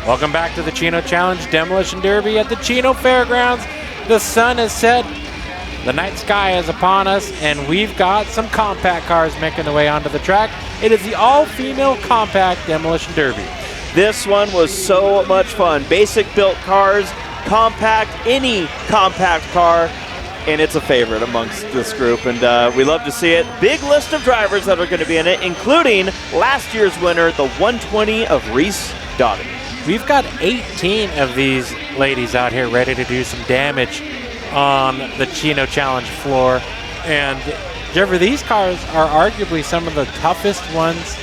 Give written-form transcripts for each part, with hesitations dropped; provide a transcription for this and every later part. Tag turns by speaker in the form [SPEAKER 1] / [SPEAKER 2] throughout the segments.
[SPEAKER 1] Welcome back to the Chino Challenge Demolition Derby at the Chino Fairgrounds. The sun has set, the night sky is upon us, and we've got some compact cars making their way onto the track. It is the all-female compact Demolition Derby.
[SPEAKER 2] This one was so much fun. Basic built cars, compact, any compact car, and it's a favorite amongst this group, and we love to see it. Big list of drivers that are going to be in it, including last year's winner, the 120 of Reese Doughty.
[SPEAKER 1] We've got 18 of these ladies out here ready to do some damage on the Chino Challenge floor, and Jeffrey, these cars are arguably some of the toughest ones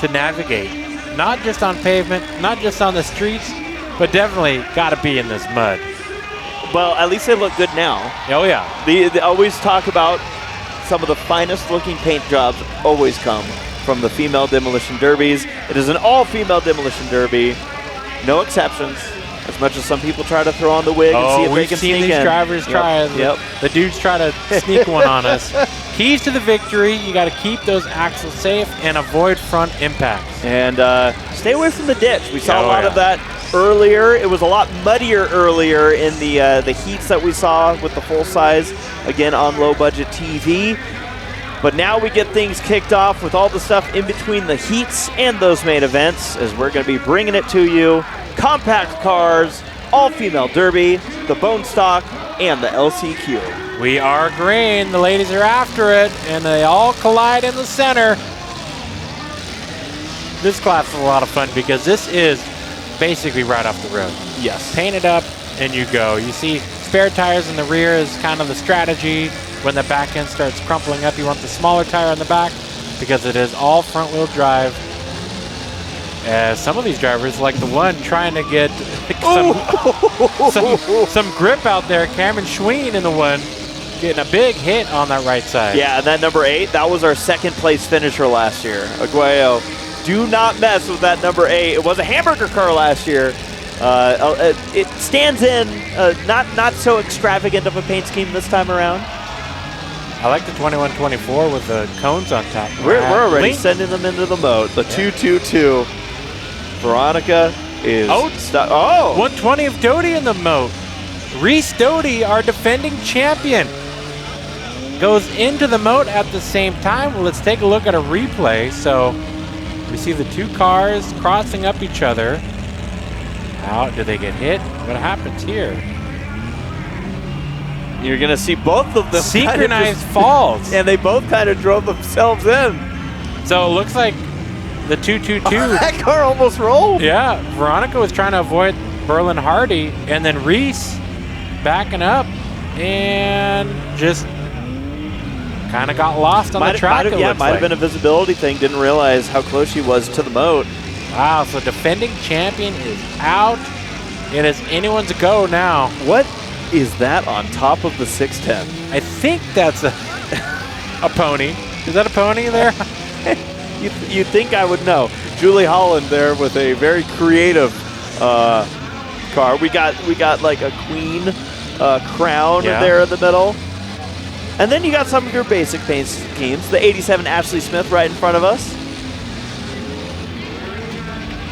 [SPEAKER 1] to navigate. Not just on pavement, not just on the streets, but definitely got to be in this mud.
[SPEAKER 2] Well, at least they look good now.
[SPEAKER 1] Oh, yeah.
[SPEAKER 2] They always talk about some of the finest looking paint jobs always come from the female demolition derbies. It is an all-female demolition derby. No exceptions. As much as some people try to throw on the wig and see if they can sneak in.
[SPEAKER 1] We've seen these drivers try. The dudes try to sneak one on us. Keys to the victory, you got to keep those axles safe and avoid front impacts.
[SPEAKER 2] And stay away from the ditch. We saw a lot of that earlier. It was a lot muddier earlier in the heats that we saw with the full size, again on low budget TV. But now we get things kicked off with all the stuff in between the heats and those main events, as we're going to be bringing it to you. Compact cars, all-female derby, the bone stock, and the LCQ.
[SPEAKER 1] We are green. The ladies are after it, and they all collide in the center. This class is a lot of fun because this is basically right off the road.
[SPEAKER 2] Yes.
[SPEAKER 1] Paint it up, and you go. You see spare tires in the rear is kind of the strategy. When the back end starts crumpling up, you want the smaller tire on the back because it is all front-wheel drive. Some of these drivers, like the one trying to get some grip out there, Cameron Schween in the one, getting a big hit on that right side.
[SPEAKER 2] Yeah, and that number 8, that was our second place finisher last year. Aguayo, do not mess with that number 8. It was a hamburger car last year. It stands in, not so extravagant of a paint scheme this time around.
[SPEAKER 1] I like the 2124 with the cones on top.
[SPEAKER 2] We're already sending them into the moat. The 222. Veronica is...
[SPEAKER 1] 120 of Doughty in the moat. Reese Doughty, our defending champion, goes into the moat at the same time. Well, let's take a look at a replay. So we see the two cars crossing up each other. How do they get hit? What happens here?
[SPEAKER 2] You're going to see both of them
[SPEAKER 1] synchronized falls.
[SPEAKER 2] And they both kind of drove themselves in.
[SPEAKER 1] So it looks like the 222.
[SPEAKER 2] That car almost rolled.
[SPEAKER 1] Yeah, Veronica was trying to avoid Berlin Hardy, and then Reese backing up and just kind of got lost on the track.
[SPEAKER 2] Might have been a visibility thing. Didn't realize how close she was to the moat.
[SPEAKER 1] Wow, so defending champion is out. It is anyone's go now.
[SPEAKER 2] What is that on top of the 610?
[SPEAKER 1] I think that's a pony. Is that a pony there?
[SPEAKER 2] You'd think I would know. Julie Holland there with a very creative car. We got like a queen crown there in the middle. And then you got some of your basic paint schemes. The 87 Ashley Smith right in front of us.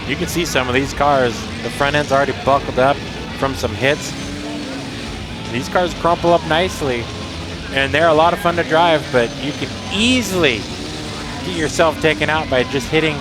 [SPEAKER 1] You can see some of these cars. The front end's already buckled up from some hits. These cars crumple up nicely, and they're a lot of fun to drive, but you can easily get yourself taken out by just hitting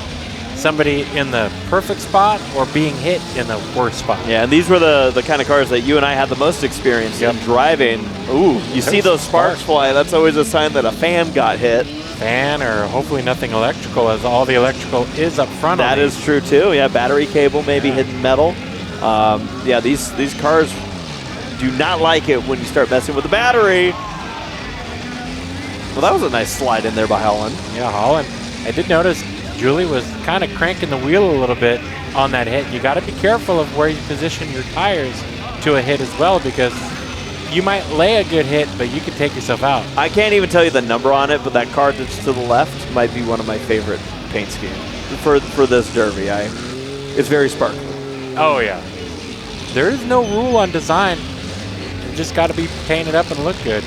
[SPEAKER 1] somebody in the perfect spot or being hit in the worst spot.
[SPEAKER 2] Yeah, and these were the kind of cars that you and I had the most experience in driving. Ooh, you see those sparks fly. That's always a sign that a fan got hit.
[SPEAKER 1] Fan, or hopefully nothing electrical, as all the electrical is up front.
[SPEAKER 2] That is true too. Yeah, battery cable, maybe hidden metal. Yeah, these cars do not like it when you start messing with the battery. Well, that was a nice slide in there by Holland.
[SPEAKER 1] Yeah, Holland. I did notice Julie was kind of cranking the wheel a little bit on that hit. You got to be careful of where you position your tires to a hit as well, because you might lay a good hit, but you could take yourself out.
[SPEAKER 2] I can't even tell you the number on it, but that car that's to the left might be one of my favorite paint schemes for this derby. It's very sparkly.
[SPEAKER 1] Oh, yeah. There is no rule on design. You just got to be painted up and look good.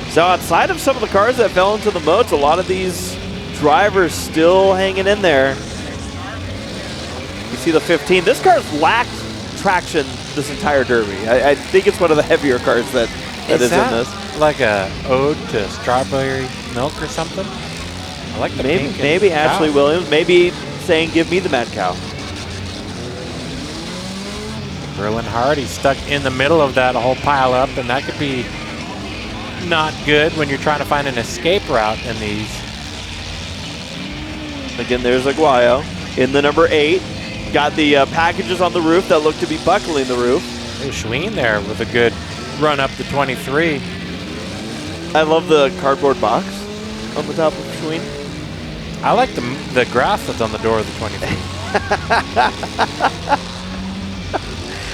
[SPEAKER 2] So outside of some of the cars that fell into the moats, a lot of these drivers still hanging in there. You see the 15. This car's lacked traction this entire Derby. I think it's one of the heavier cars that is in this.
[SPEAKER 1] Like a ode to strawberry milk or something? I like the pink.
[SPEAKER 2] Maybe Ashley Williams. Maybe saying, "Give me the mad cow."
[SPEAKER 1] Berlin Hardy stuck in the middle of that whole pile up, and that could be not good when you're trying to find an escape route in these.
[SPEAKER 2] Again, there's Aguayo in the number 8. Got the packages on the roof that look to be buckling the roof.
[SPEAKER 1] There's Schween there with a good run up to 23.
[SPEAKER 2] I love the cardboard box on the top of Schween.
[SPEAKER 1] I like the grass that's on the door of the 23.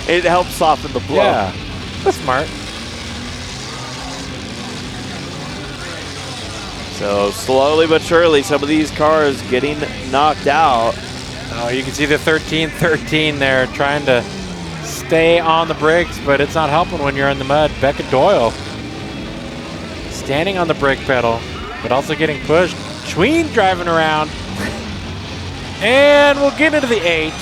[SPEAKER 2] It helps soften the blow.
[SPEAKER 1] Yeah, that's smart.
[SPEAKER 2] So slowly but surely, some of these cars getting knocked out.
[SPEAKER 1] Oh, you can see the 13-13 there trying to stay on the brakes, but it's not helping when you're in the mud. Becca Doyle standing on the brake pedal, but also getting pushed. Schween driving around. And we'll get into the 8.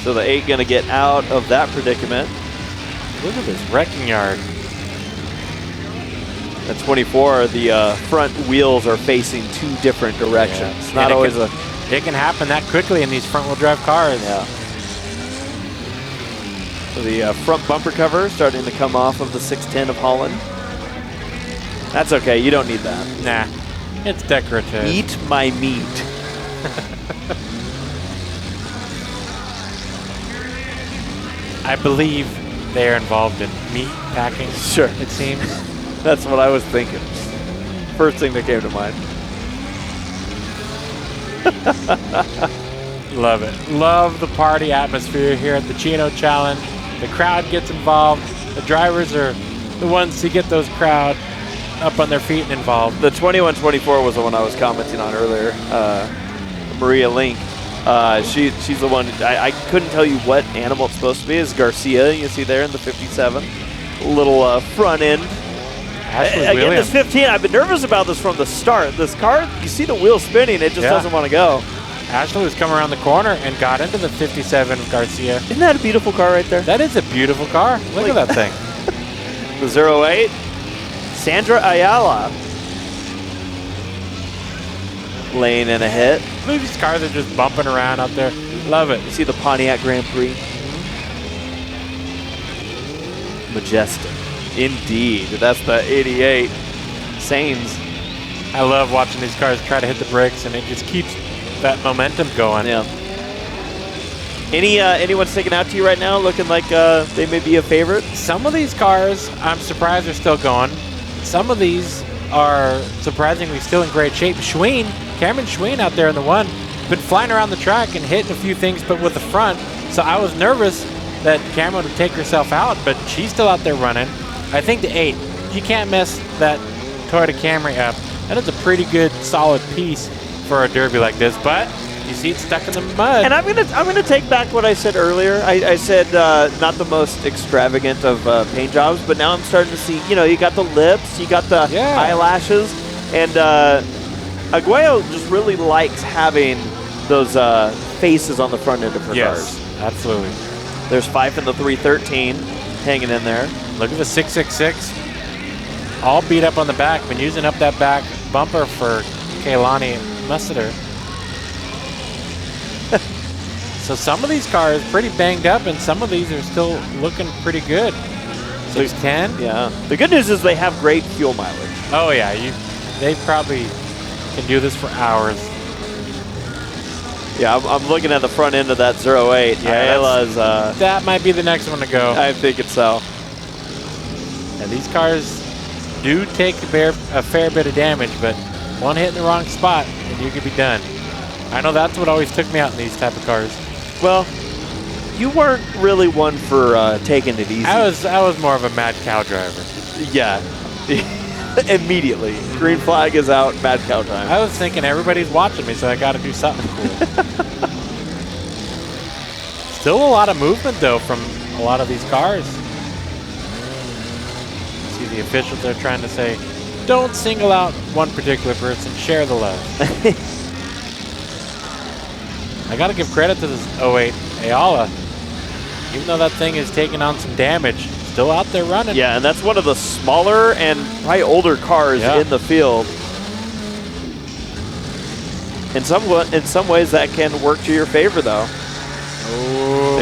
[SPEAKER 2] So the 8 going to get out of that predicament.
[SPEAKER 1] Look at this wrecking yard.
[SPEAKER 2] At 24, the front wheels are facing 2 different directions.
[SPEAKER 1] Yeah.
[SPEAKER 2] Not always
[SPEAKER 1] It can happen that quickly in these front-wheel drive cars.
[SPEAKER 2] Yeah. So the front bumper cover starting to come off of the 610 of Holland. That's okay. You don't need that.
[SPEAKER 1] Nah, it's decorative.
[SPEAKER 2] Eat my meat.
[SPEAKER 1] I believe they are involved in meat packing.
[SPEAKER 2] Sure.
[SPEAKER 1] It seems.
[SPEAKER 2] That's what I was thinking. First thing that came to mind.
[SPEAKER 1] Love it. Love the party atmosphere here at the Chino Challenge. The crowd gets involved. The drivers are the ones to get those crowd up on their feet and involved.
[SPEAKER 2] The 21-24 was the one I was commenting on earlier. Maria Link. She's the one. I couldn't tell you what animal it's supposed to be. It's Garcia. You see there in the 57. Little front end. Again, this 15, I've been nervous about this from the start. This car, you see the wheel spinning, it just doesn't want to go.
[SPEAKER 1] Ashley was coming around the corner and got into the 57 of Garcia.
[SPEAKER 2] Isn't that a beautiful car right there?
[SPEAKER 1] That is a beautiful car. Look at that thing.
[SPEAKER 2] The 08, Sandra Ayala. Laying in a hit.
[SPEAKER 1] Look, these cars are just bumping around out there. Love it.
[SPEAKER 2] You see the Pontiac Grand Prix. Majestic. Indeed. That's the 88 Sains.
[SPEAKER 1] I love watching these cars try to hit the brakes, and it just keeps that momentum going.
[SPEAKER 2] Yeah. Anyone sticking out to you right now looking like they may be a favorite?
[SPEAKER 1] Some of these cars, I'm surprised they're still going. Some of these are surprisingly still in great shape. Cameron Schween out there in the 1, been flying around the track and hitting a few things, but with the front. So I was nervous that Cameron would take herself out, but she's still out there running. I think the 8, you can't mess that Toyota Camry up. That is a pretty good, solid piece for a Derby like this, but you see it's stuck in the mud.
[SPEAKER 2] And I'm gonna take back what I said earlier. I said not the most extravagant of paint jobs, but now I'm starting to see, you got the lips, you got the eyelashes, and Aguayo just really likes having those faces on the front end of her cars.
[SPEAKER 1] Yes, absolutely.
[SPEAKER 2] There's 5 in the 313 hanging in there.
[SPEAKER 1] Look at the 666. All beat up on the back. Been using up that back bumper for Kaylani Musseter. So some of these cars pretty banged up, and some of these are still looking pretty good. 610.
[SPEAKER 2] Yeah. The good news is they have great fuel mileage.
[SPEAKER 1] Oh yeah, they probably can do this for hours.
[SPEAKER 2] Yeah, I'm looking at the front end of that 08.
[SPEAKER 1] Yeah, that might be the next one to go.
[SPEAKER 2] I think it's so.
[SPEAKER 1] And these cars do take a fair bit of damage, but one hit in the wrong spot and you could be done. I know that's what always took me out in these type of cars.
[SPEAKER 2] Well, you weren't really one for taking it easy.
[SPEAKER 1] I was more of a mad cow driver.
[SPEAKER 2] Yeah. Immediately. Green flag is out, mad cow time.
[SPEAKER 1] I was thinking everybody's watching me, so I got to do something cool. Still a lot of movement, though, from a lot of these cars. See the officials are trying to say, don't single out one particular person. Share the love. I got to give credit to this 08 Ayala. Even though that thing is taking on some damage, still out there running.
[SPEAKER 2] Yeah, and that's one of the smaller and probably older cars in the field. In some ways, that can work to your favor, though.
[SPEAKER 1] Oh,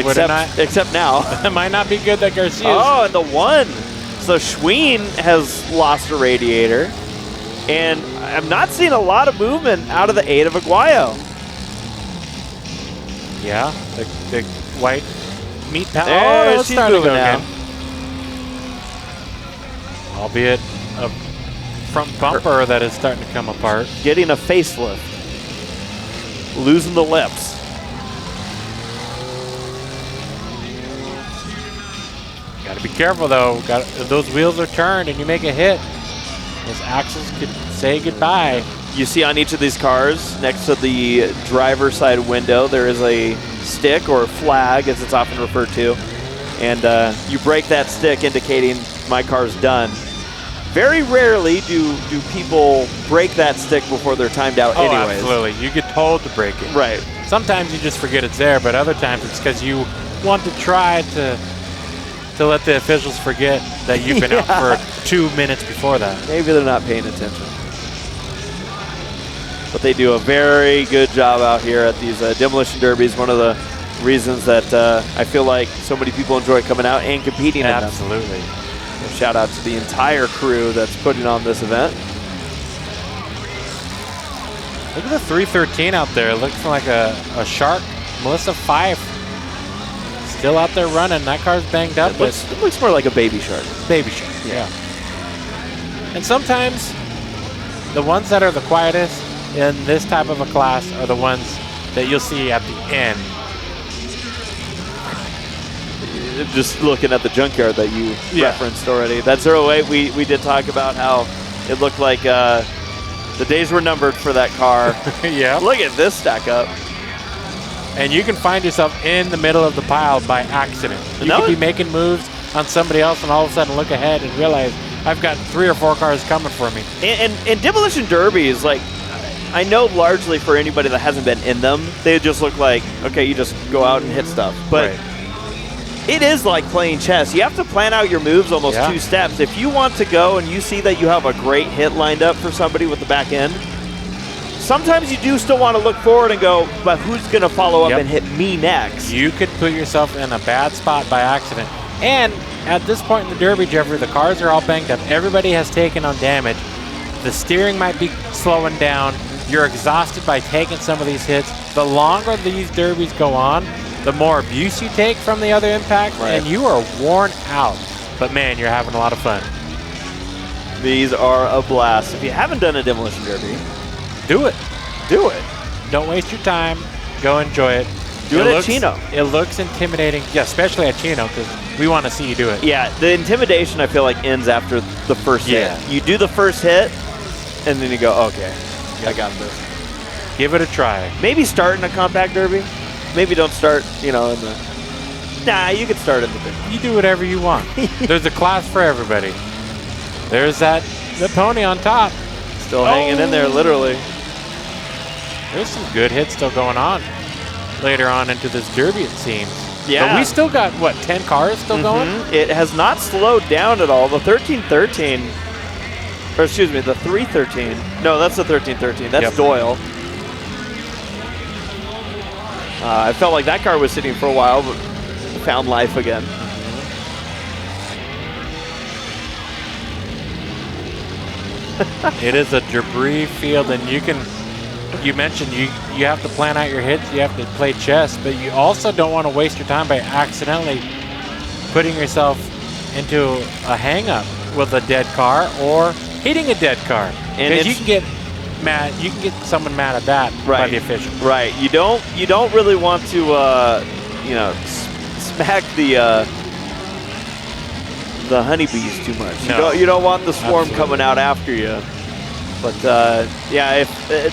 [SPEAKER 2] except now.
[SPEAKER 1] It might not be good that Garcia's.
[SPEAKER 2] Oh, and the one. So Schween has lost a radiator. And I'm not seeing a lot of movement out of the 8 of Aguayo.
[SPEAKER 1] Yeah, the white meat pal.
[SPEAKER 2] There,
[SPEAKER 1] that's
[SPEAKER 2] she's
[SPEAKER 1] starting to
[SPEAKER 2] moving
[SPEAKER 1] go
[SPEAKER 2] now.
[SPEAKER 1] again. Albeit a front bumper that is starting to come apart.
[SPEAKER 2] Getting a facelift. Losing the lips.
[SPEAKER 1] Got to be careful though. If those wheels are turned and you make a hit, those axles could say goodbye.
[SPEAKER 2] You see on each of these cars, next to the driver's side window, there is a stick or flag, as it's often referred to. And you break that stick indicating my car's done. Very rarely do people break that stick before they're timed out anyways.
[SPEAKER 1] Absolutely. You get told to break it.
[SPEAKER 2] Right.
[SPEAKER 1] Sometimes you just forget it's there, but other times it's because you want to try to let the officials forget that you've been out for 2 minutes before that.
[SPEAKER 2] Maybe they're not paying attention. But they do a very good job out here at these Demolition Derbies. One of the reasons that I feel like so many people enjoy coming out and competing in them.
[SPEAKER 1] Absolutely.
[SPEAKER 2] So shout out to the entire crew that's putting on this event.
[SPEAKER 1] Look at the 313 out there. It looks like a shark. Melissa Fife still out there running. That car's banged up.
[SPEAKER 2] It looks more like a baby shark.
[SPEAKER 1] Baby shark, yeah. And sometimes the ones that are the quietest in this type of a class are the ones that you'll see at the end.
[SPEAKER 2] Just looking at the junkyard that you referenced already. That's 08. We did talk about how it looked like the days were numbered for that car.
[SPEAKER 1] Yeah.
[SPEAKER 2] Look at this stack up.
[SPEAKER 1] And you can find yourself in the middle of the pile by accident. You could be making moves on somebody else and all of a sudden look ahead and realize I've got 3 or 4 cars coming for me.
[SPEAKER 2] And Demolition Derby is like, I know largely for anybody that hasn't been in them, they just look like, okay, you just go out and hit stuff. But it is like playing chess. You have to plan out your moves almost 2 steps. If you want to go and you see that you have a great hit lined up for somebody with the back end, sometimes you do still want to look forward and go, but who's going to follow up and hit me next?
[SPEAKER 1] You could put yourself in a bad spot by accident. And at this point in the Derby, Jeffrey, the cars are all banged up. Everybody has taken on damage. The steering might be slowing down. You're exhausted by taking some of these hits. The longer these derbies go on, the more abuse you take from the other impact, and you are worn out. But man, you're having a lot of fun.
[SPEAKER 2] These are a blast. If you haven't done a Demolition Derby,
[SPEAKER 1] do it.
[SPEAKER 2] Do it.
[SPEAKER 1] Don't waste your time. Go enjoy it.
[SPEAKER 2] Do it at Chino.
[SPEAKER 1] It looks intimidating, especially at Chino, because we want to see you do it.
[SPEAKER 2] Yeah, the intimidation, I feel like, ends after the first hit. You do the first hit, and then you go, okay, I got this.
[SPEAKER 1] Give it a try.
[SPEAKER 2] Maybe start in a compact derby. Maybe don't start, in the... Nah, you can start in the big one.
[SPEAKER 1] You do whatever you want. There's a class for everybody. There's the pony on top.
[SPEAKER 2] Still hanging in there, literally.
[SPEAKER 1] There's some good hits still going on later on into this derby, it seems.
[SPEAKER 2] Yeah.
[SPEAKER 1] But we still got, 10 cars still going?
[SPEAKER 2] It has not slowed down at all. The 1313, or excuse me, the 313. No, that's the 1313. That's Doyle. I felt like that car was sitting for a while, but found life again.
[SPEAKER 1] It is a debris field, and you mentioned you have to plan out your hits, you have to play chess, but you also don't want to waste your time by accidentally putting yourself into a hang-up with a dead car or hitting a dead car. Because you can get mad, you can get someone mad at that by the official.
[SPEAKER 2] Right. You don't really want to smack the honeybees too much.
[SPEAKER 1] No.
[SPEAKER 2] You don't want the swarm coming out after you. But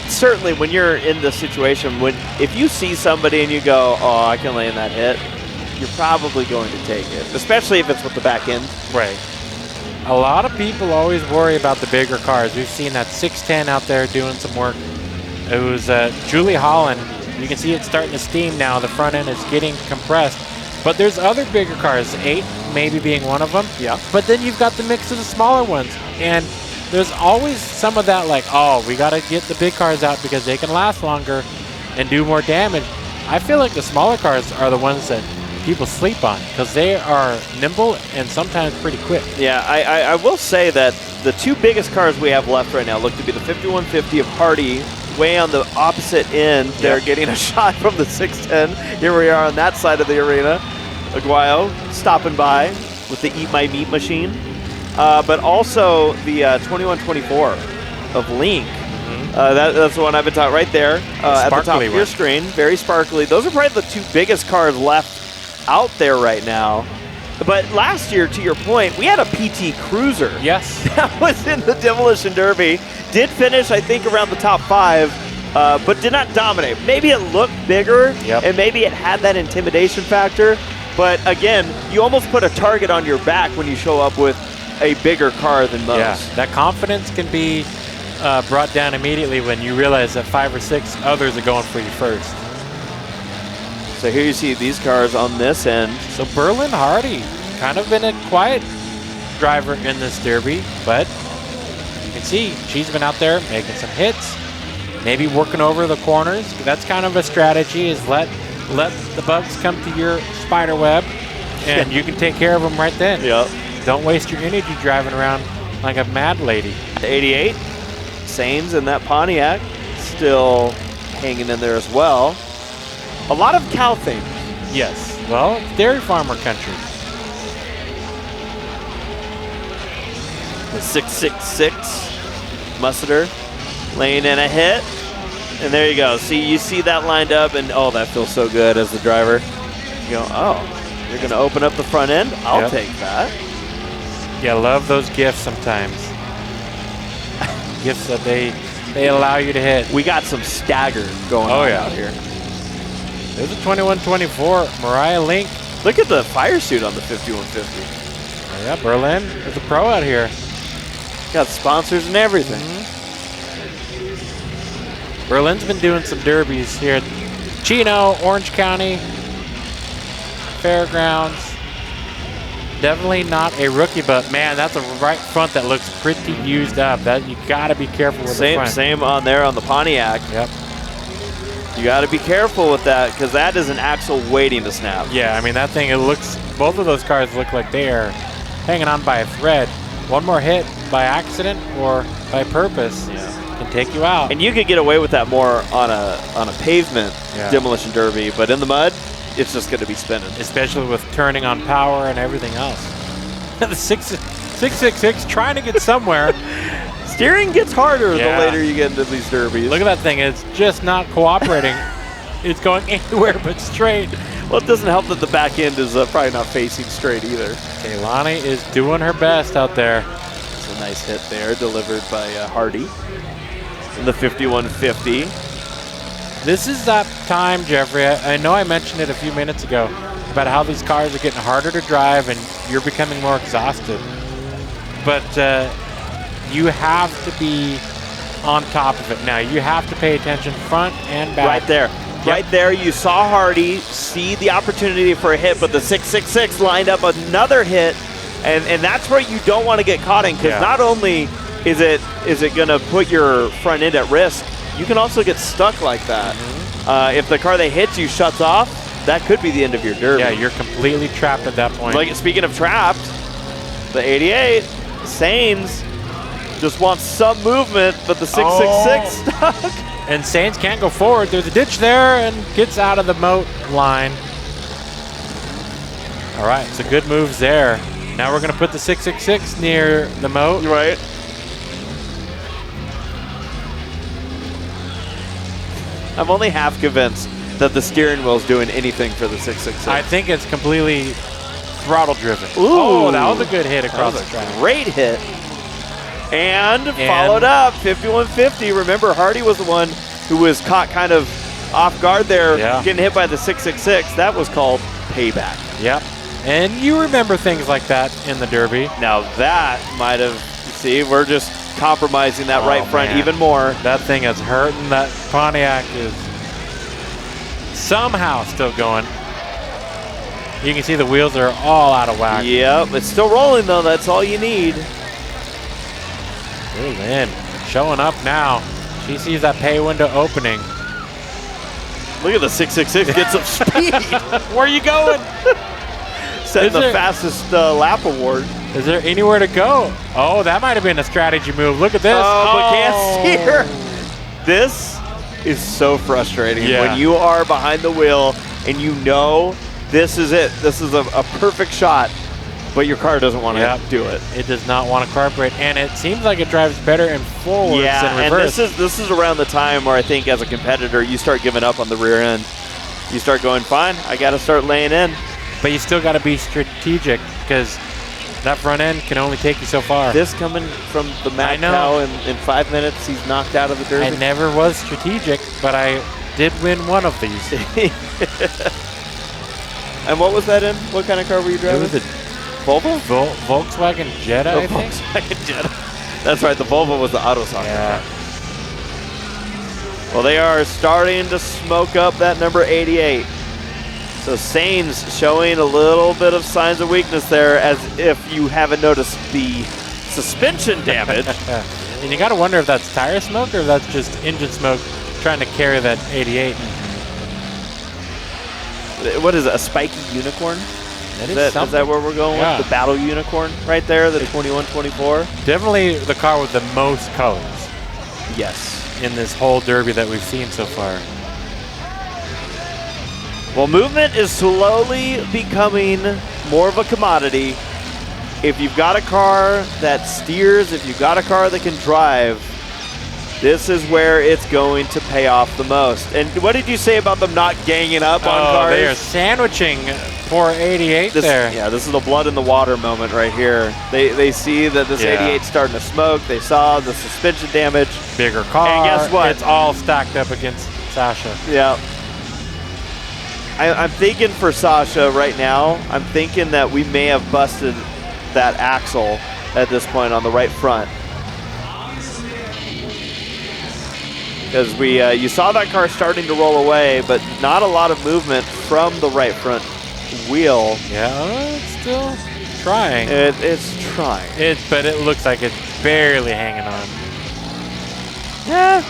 [SPEAKER 2] certainly when you're in the situation, if you see somebody and you go, oh, I can land that hit, you're probably going to take it, especially if it's with the back end.
[SPEAKER 1] Right. A lot of people always worry about the bigger cars. We've seen that 610 out there doing some work. It was Julie Holland. You can see it starting to steam now. The front end is getting compressed. But there's other bigger cars, 8 maybe being one of them.
[SPEAKER 2] Yeah.
[SPEAKER 1] But then you've got the mix of the smaller ones. And there's always some of that like, oh, we got to get the big cars out because they can last longer and do more damage. I feel like the smaller cars are the ones that people sleep on because they are nimble and sometimes pretty quick.
[SPEAKER 2] Yeah, I will say that the 2 biggest cars we have left right now look to be the 5150 of Hardy, way on the opposite end. They're getting a shot from the 610. Here we are on that side of the arena. Aguayo stopping by with the Eat My Meat machine. But also the 2124 of Link. That's the one I've been talking right there at the top of your screen. Very sparkly. Those are probably the 2 biggest cars left out there right now. But last year, to your point, we had a PT Cruiser.
[SPEAKER 1] Yes.
[SPEAKER 2] That was in the Demolition Derby. Did finish, I think, around the top 5, but did not dominate. Maybe it looked bigger, and maybe it had that intimidation factor. But again, you almost put a target on your back when you show up with a bigger car than most.
[SPEAKER 1] Yeah, that confidence can be brought down immediately when you realize that 5 or 6 others are going for you first.
[SPEAKER 2] So here you see these cars on this end.
[SPEAKER 1] So Berlin Hardy, kind of been a quiet driver in this derby, but you can see she's been out there making some hits, maybe working over the corners. That's kind of a strategy, is let the bugs come to your spider web, and you can take care of them right then. Don't waste your energy driving around like a mad lady.
[SPEAKER 2] 88, Sains in that Pontiac, still hanging in there as well. A lot of cow things.
[SPEAKER 1] Yes. Well, it's dairy farmer country.
[SPEAKER 2] The 666 Musseter laying in a hit. And there you go. You see that lined up, and oh, that feels so good as the driver. You go, oh, you're going to open up the front end? I'll take that.
[SPEAKER 1] Yeah, love those gifts sometimes. Gifts that they allow you to hit.
[SPEAKER 2] We got some stagger going on out here.
[SPEAKER 1] There's a 2124 Mariah Link.
[SPEAKER 2] Look at the fire suit on the 5150.
[SPEAKER 1] Oh, yeah, Berlin. There's a pro out here.
[SPEAKER 2] Got sponsors and everything.
[SPEAKER 1] Berlin's been doing some derbies here at Chino, Orange County, Fairgrounds. Definitely not a rookie, but man, that's a right front that looks pretty used up. That you got to be careful with the front.
[SPEAKER 2] Same on there on the Pontiac.
[SPEAKER 1] Yep.
[SPEAKER 2] You got to be careful with that because that is an axle waiting to snap.
[SPEAKER 1] Yeah, I mean that thing. It looks. Both of those cars look like they are hanging on by a thread. One more hit by accident or by purpose can take you out.
[SPEAKER 2] And you could get away with that more on a pavement demolition derby, but in the mud, it's just going to be spinning.
[SPEAKER 1] Especially with turning on power and everything else. The 666 trying to get somewhere.
[SPEAKER 2] Steering gets harder the later you get into these derbies.
[SPEAKER 1] Look at that thing. It's just not cooperating. It's going anywhere but straight.
[SPEAKER 2] Well, it doesn't help that the back end is probably not facing straight either.
[SPEAKER 1] Kaylani is doing her best out there.
[SPEAKER 2] It's a nice hit there, delivered by Hardy in the 5150.
[SPEAKER 1] This is that time, Jeffrey. I know I mentioned it a few minutes ago about how these cars are getting harder to drive and you're becoming more exhausted. But you have to be on top of it now. You have to pay attention front and back.
[SPEAKER 2] Right there. Yep. Right there, you saw Hardy see the opportunity for a hit, but the 666 lined up another hit, and that's where you don't want to get caught in, because not only is it going to put your front end at risk, you can also get stuck like that. If the car that hits you shuts off, that could be the end of your derby.
[SPEAKER 1] Yeah, you're completely trapped at that point.
[SPEAKER 2] Like, speaking of trapped, the 88, Sains just wants some movement, but the 666 stuck.
[SPEAKER 1] And Sains can't go forward. There's a ditch there and gets out of the moat line. All right, so good moves there. Now we're going to put the 666 near the moat.
[SPEAKER 2] Right. I'm only half convinced that the steering wheel is doing anything for the 666.
[SPEAKER 1] I think it's completely throttle driven.
[SPEAKER 2] Ooh.
[SPEAKER 1] Oh, that was a good hit across the track.
[SPEAKER 2] Great hit. And followed up, 5150. Remember, Hardy was the one who was caught kind of off guard there, getting hit by the 666. That was called payback.
[SPEAKER 1] Yep. And you remember things like that in the Derby.
[SPEAKER 2] Now that might have, see, we're just compromising that right front even more.
[SPEAKER 1] That thing is hurting. That Pontiac is somehow still going. You can see the wheels are all out of whack.
[SPEAKER 2] Yep, it's still rolling though. That's all you need.
[SPEAKER 1] Berlin showing up now. She sees that pay window opening.
[SPEAKER 2] Look at the 666 get some speed.
[SPEAKER 1] Where are you going?
[SPEAKER 2] Setting the fastest lap award.
[SPEAKER 1] Is there anywhere to go? Oh, that might have been a strategy move. Look at this.
[SPEAKER 2] Oh, but can't see her. This is so frustrating when you are behind the wheel and you know this is it. This is a perfect shot, but your car doesn't want to do it.
[SPEAKER 1] It does not want to cooperate, and it seems like it drives better in forwards than reverse.
[SPEAKER 2] And this is around the time where I think as a competitor you start giving up on the rear end. You start going, fine, I got to start laying in.
[SPEAKER 1] But you still got to be strategic because that front end can only take you so far.
[SPEAKER 2] This coming from the Mad Cow in 5 minutes, he's knocked out of the Derby.
[SPEAKER 1] I never was strategic, but I did win one of these.
[SPEAKER 2] And what was that in? What kind of car were you driving?
[SPEAKER 1] It was a Volvo? Volkswagen Jetta, I think.
[SPEAKER 2] Volkswagen Jetta. That's right, the Volvo was the auto soccer car. Well, they are starting to smoke up that number 88. So Sainz showing a little bit of signs of weakness there, as if you haven't noticed the suspension damage.
[SPEAKER 1] And you got to wonder if that's tire smoke or if that's just engine smoke trying to carry that 88.
[SPEAKER 2] What is it, a spiky unicorn?
[SPEAKER 1] Is
[SPEAKER 2] that where we're going with? The battle unicorn right there, the 2124?
[SPEAKER 1] Definitely the car with the most colors.
[SPEAKER 2] Yes.
[SPEAKER 1] In this whole Derby that we've seen so far.
[SPEAKER 2] Well, movement is slowly becoming more of a commodity. If you've got a car that steers, if you've got a car that can drive, this is where it's going to pay off the most. And what did you say about them not ganging up on cars?
[SPEAKER 1] They are sandwiching poor 88 there.
[SPEAKER 2] Yeah, this is the blood in the water moment right here. They see that this 88's starting to smoke. They saw the suspension damage.
[SPEAKER 1] Bigger car.
[SPEAKER 2] And guess what?
[SPEAKER 1] It's all stacked up against Sasha.
[SPEAKER 2] Yeah. I'm thinking for Sasha right now, I'm thinking that we may have busted that axle at this point on the right front. Because you saw that car starting to roll away, but not a lot of movement from the right front wheel.
[SPEAKER 1] Yeah, it's still trying.
[SPEAKER 2] It's trying.
[SPEAKER 1] But it looks like it's barely hanging on.
[SPEAKER 2] Yeah,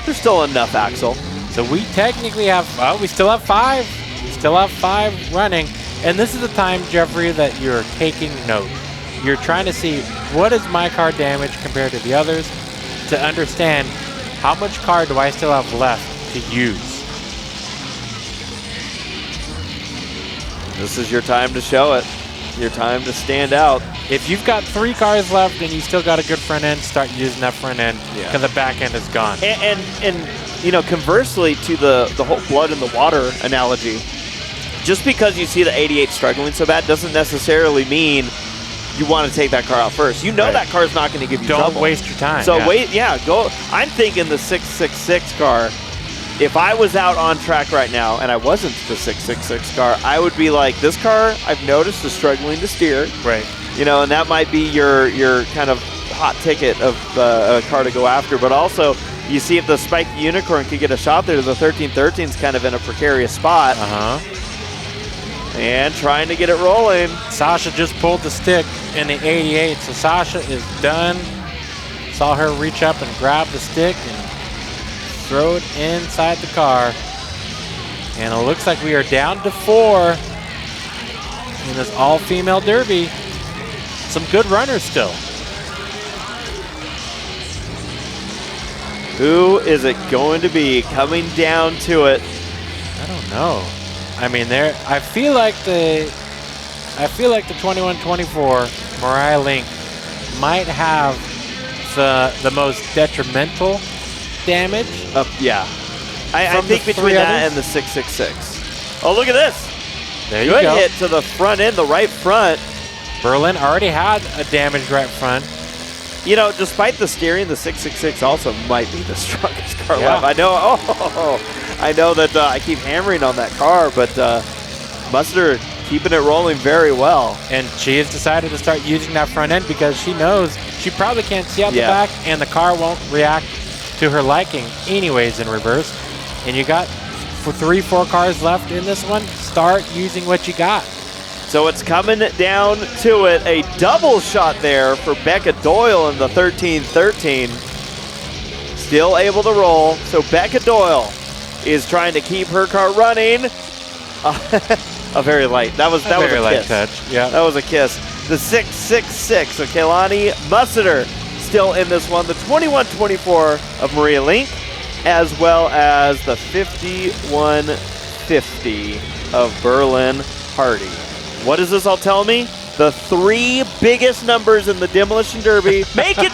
[SPEAKER 2] there's still enough axle.
[SPEAKER 1] So we technically have, we still have 5. We still have 5 running. And this is the time, Jeffrey, that you're taking note. You're trying to see what is my car damage compared to the others to understand how much car do I still have left to use.
[SPEAKER 2] This is your time to show it. Your time to stand out.
[SPEAKER 1] If you've got 3 cars left and you still got a good front end, start using that front end because the back end is gone.
[SPEAKER 2] And you know, conversely to the whole blood in the water analogy, just because you see the 88 struggling so bad doesn't necessarily mean you want to take that car out first. You know that car's not going to give you trouble.
[SPEAKER 1] Don't waste your time.
[SPEAKER 2] So go. I'm thinking the 666 car, if I was out on track right now and I wasn't the 666 car, I would be like, this car I've noticed is struggling to steer.
[SPEAKER 1] Right.
[SPEAKER 2] You know, and that might be your kind of hot ticket of a car to go after. But also, you see if the Spike Unicorn could get a shot there, the 1313 is kind of in a precarious spot. And trying to get it rolling.
[SPEAKER 1] Sasha just pulled the stick in the 88, so Sasha is done. Saw her reach up and grab the stick and throw it inside the car. And it looks like we are down to 4 in this all-female Derby. Some good runners still.
[SPEAKER 2] Who is it going to be coming down to it?
[SPEAKER 1] I don't know. I mean, I feel like the 2124 Mariah Link might have the most detrimental damage.
[SPEAKER 2] Yeah. I think between that and the 666. Oh, look at this.
[SPEAKER 1] There you go.
[SPEAKER 2] Good hit to the front end, the right front.
[SPEAKER 1] Berlin already had a damaged right front.
[SPEAKER 2] You know, despite the steering, the 666 also might be the strongest car left. I know that I keep hammering on that car, but Muster keeping it rolling very well.
[SPEAKER 1] And she has decided to start using that front end because she knows she probably can't see out the back, and the car won't react to her liking anyways in reverse. And you got 3-4 cars left in this one. Start using what you got.
[SPEAKER 2] So it's coming down to it. A double shot there for Becca Doyle in the 13-13. Still able to roll. So Becca Doyle is trying to keep her car running. A very light. That was a
[SPEAKER 1] very light
[SPEAKER 2] kiss.
[SPEAKER 1] touch. Yeah,
[SPEAKER 2] that was a kiss. The 6-6-6. So Kehlani Mussiter still in this one. The 21-24 of Maria Link, as well as the 51-50 of Berlin Hardy. What does this all tell me? The 3 biggest numbers in the Demolition Derby make it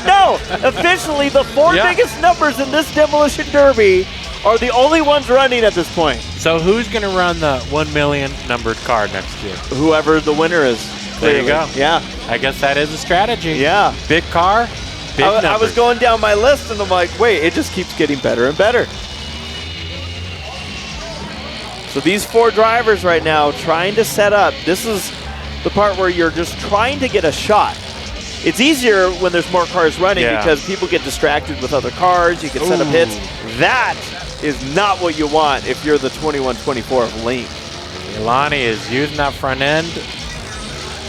[SPEAKER 2] officially the 4 biggest numbers in this Demolition Derby are the only ones running at this point.
[SPEAKER 1] So who's going to run the 1 million numbered car next year?
[SPEAKER 2] Whoever the winner is.
[SPEAKER 1] There you go.
[SPEAKER 2] Yeah.
[SPEAKER 1] I guess that is a strategy.
[SPEAKER 2] Yeah.
[SPEAKER 1] Big car, big numbers.
[SPEAKER 2] I was going down my list and I'm like, wait, it just keeps getting better and better. So these 4 drivers right now trying to set up. This is the part where you're just trying to get a shot. It's easier when there's more cars running because people get distracted with other cars. You can set up hits. That is not what you want if you're the 21-24 of Link.
[SPEAKER 1] Kehlani is using that front end,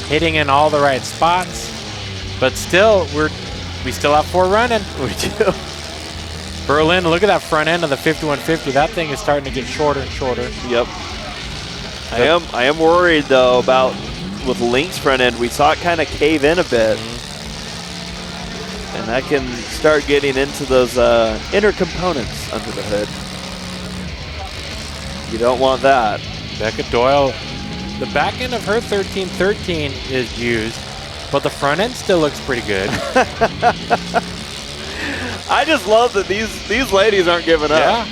[SPEAKER 1] hitting in all the right spots, but still, we still have 4 running.
[SPEAKER 2] We do.
[SPEAKER 1] Berlin, look at that front end of the 5150. That thing is starting to get shorter and shorter.
[SPEAKER 2] Yep. I am worried though about with Link's front end. We saw it kind of cave in a bit, and that can start getting into those inner components under the hood. You don't want that.
[SPEAKER 1] Becca Doyle, the back end of her 1313 is used, but the front end still looks pretty good.
[SPEAKER 2] I just love that these ladies aren't giving up.
[SPEAKER 1] Yeah.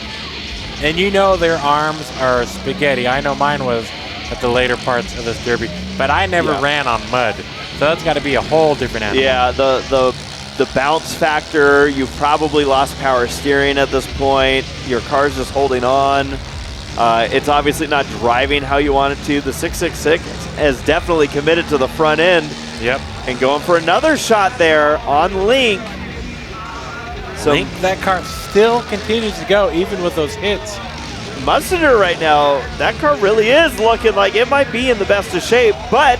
[SPEAKER 1] And you know their arms are spaghetti. I know mine was at the later parts of this derby, but I never ran on mud. So that's got to be a whole different animal.
[SPEAKER 2] Yeah, the bounce factor, you've probably lost power steering at this point. Your car's just holding on. It's obviously not driving how you want it to. The 666 has definitely committed to the front end.
[SPEAKER 1] Yep.
[SPEAKER 2] And going for another shot there on Link. So
[SPEAKER 1] Link, that car still continues to go even with those hits.
[SPEAKER 2] Mussiter right now, that car really is looking like it might be in the best of shape, but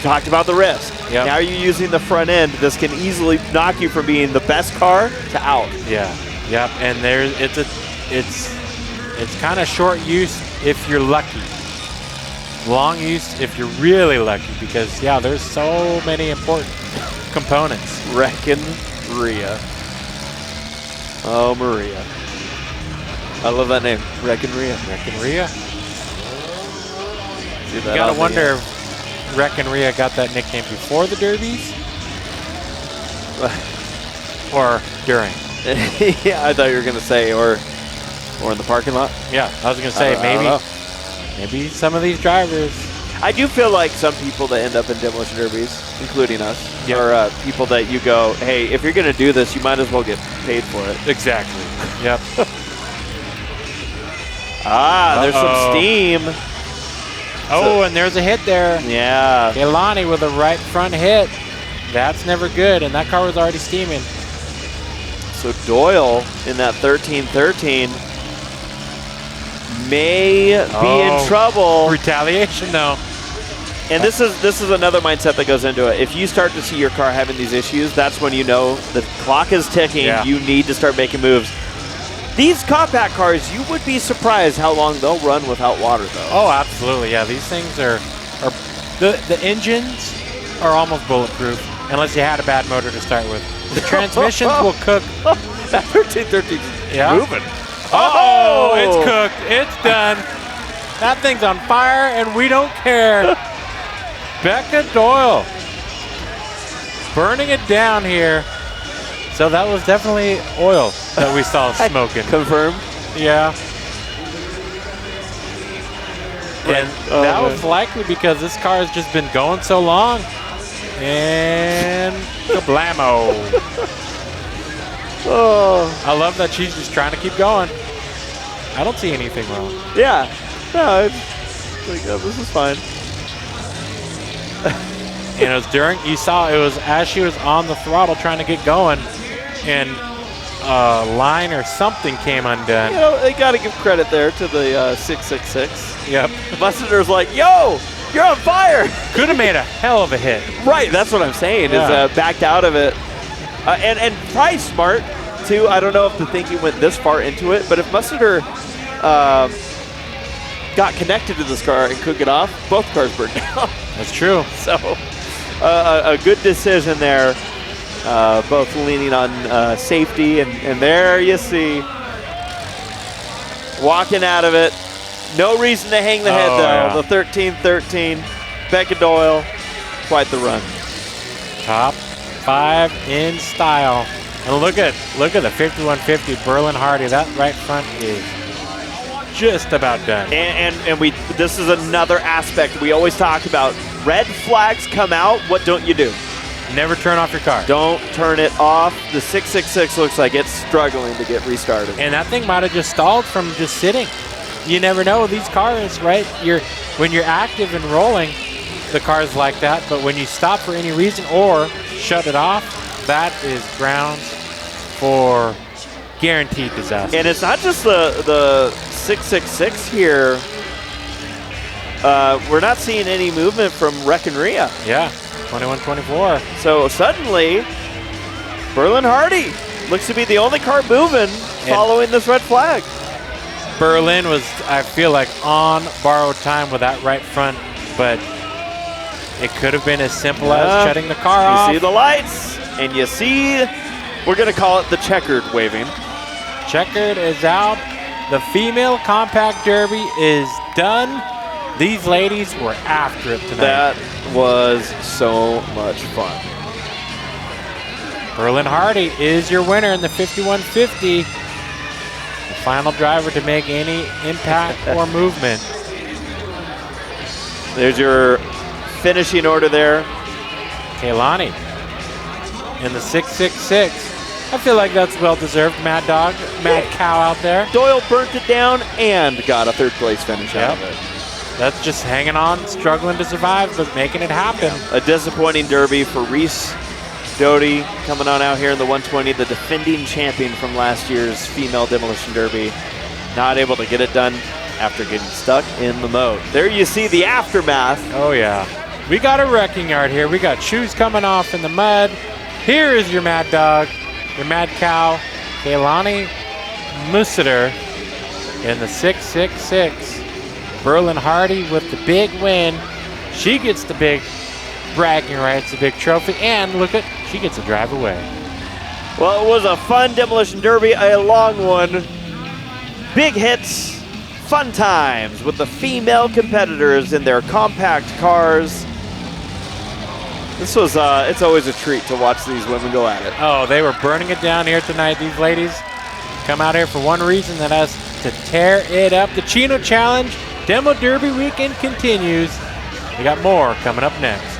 [SPEAKER 2] talked about the risk.
[SPEAKER 1] Yep.
[SPEAKER 2] Now you're using the front end. This can easily knock you from being the best car to out.
[SPEAKER 1] Yeah. Yep. And it's kind of short use if you're lucky. Long use if you're really lucky, because there's so many important components.
[SPEAKER 2] Reckon Rhea. Oh, Maria. I love that name. Reckon Rhea.
[SPEAKER 1] Reckon Rhea. You gotta wonder if Reckon Rhea got that nickname before the derbies or during.
[SPEAKER 2] Yeah, I thought you were gonna say or in the parking lot.
[SPEAKER 1] Yeah, I was gonna say maybe some of these drivers.
[SPEAKER 2] I do feel like some people that end up in demolition derbies, including us, are people that you go, hey, if you're going to do this, you might as well get paid for it.
[SPEAKER 1] Exactly. Yep.
[SPEAKER 2] There's some steam.
[SPEAKER 1] And there's a hit there.
[SPEAKER 2] Yeah.
[SPEAKER 1] Kehlani with a right front hit. That's never good, and that car was already steaming.
[SPEAKER 2] So Doyle in that 13-13 may be in trouble.
[SPEAKER 1] Retaliation, though.
[SPEAKER 2] And this is another mindset that goes into it. If you start to see your car having these issues, that's when you know the clock is ticking.
[SPEAKER 1] Yeah.
[SPEAKER 2] You need to start making moves. These compact cars, you would be surprised how long they'll run without water, though.
[SPEAKER 1] Oh, absolutely. Yeah, these things are the engines are almost bulletproof unless you had a bad motor to start with. The transmissions will cook.
[SPEAKER 2] That 13-13 moving.
[SPEAKER 1] Oh, it's cooked. It's done. That thing's on fire, and we don't care. Becca Doyle burning it down here. So that was definitely oil that we saw smoking.
[SPEAKER 2] Confirmed?
[SPEAKER 1] Yeah. And that was likely because this car has just been going so long. And kablamo. I love that she's just trying to keep going. I don't see anything wrong.
[SPEAKER 2] Yeah. No, it's like, this is fine.
[SPEAKER 1] And it was you saw it was as she was on the throttle trying to get going, and a line or something came undone.
[SPEAKER 2] You know, they got to give credit there to the 666.
[SPEAKER 1] Yep.
[SPEAKER 2] Musseter's like, yo, you're on fire.
[SPEAKER 1] Could have made a hell of a hit.
[SPEAKER 2] Right, that's what I'm saying,
[SPEAKER 1] Yeah.
[SPEAKER 2] is backed out of it. And probably smart, too. I don't know if the thinking went this far into it, but if Musseter got connected to this car and could get off, both cars burned down.
[SPEAKER 1] That's true.
[SPEAKER 2] So a good decision there, both leaning on safety. And there you see, walking out of it. No reason to hang the head, though.
[SPEAKER 1] Yeah.
[SPEAKER 2] The 13-13, Becca Doyle, quite the run.
[SPEAKER 1] Top 5 in style. And look at the 5150 Berlin Hardy. That right front is just about done.
[SPEAKER 2] And this is another aspect we always talk about. Red flags come out. What don't you do?
[SPEAKER 1] Never turn off your car.
[SPEAKER 2] Don't turn it off. The 666 looks like it's struggling to get restarted.
[SPEAKER 1] And that thing might have just stalled from just sitting. You never know these cars, right? When you're active and rolling, the car's like that. But when you stop for any reason or shut it off, that is grounds for guaranteed disaster.
[SPEAKER 2] And it's not just the 666 here. We're not seeing any movement from Wreckin' Rhea.
[SPEAKER 1] Yeah, 21-24.
[SPEAKER 2] So suddenly, Berlin Hardy looks to be the only car moving following this red flag.
[SPEAKER 1] Berlin was, I feel like, on borrowed time with that right front, but it could have been as simple as shutting the car off.
[SPEAKER 2] You see the lights, and you see, we're going to call it the checkered waving.
[SPEAKER 1] Checkered is out. The female compact derby is done. These ladies were after it tonight.
[SPEAKER 2] That was so much fun.
[SPEAKER 1] Berlin Hardy is your winner in the 5150. The final driver to make any impact or movement.
[SPEAKER 2] There's your finishing order there.
[SPEAKER 1] Kaylani in the 666. I feel like that's well-deserved. Mad Dog, Mad Cow out there.
[SPEAKER 2] Doyle burnt it down and got a third place finish out of it.
[SPEAKER 1] That's just hanging on, struggling to survive, but making it happen.
[SPEAKER 2] A disappointing derby for Reese Doty coming on out here in the 120, the defending champion from last year's female demolition derby. Not able to get it done after getting stuck in the moat. There you see the aftermath.
[SPEAKER 1] Oh, yeah. We got a wrecking yard here. We got shoes coming off in the mud. Here is your Mad Dog, your Mad Cow, Kaylani Musseter in the 666. Berlin Hardy with the big win. She gets the big bragging rights, the big trophy, and look at, she gets to drive away.
[SPEAKER 2] Well, it was a fun demolition derby, a long one. Big hits, fun times with the female competitors in their compact cars. This was, it's always a treat to watch these women go at it.
[SPEAKER 1] Oh, they were burning it down here tonight. These ladies come out here for one reason, that is to tear it up. The Chino Challenge Demo Derby weekend continues. We got more coming up next.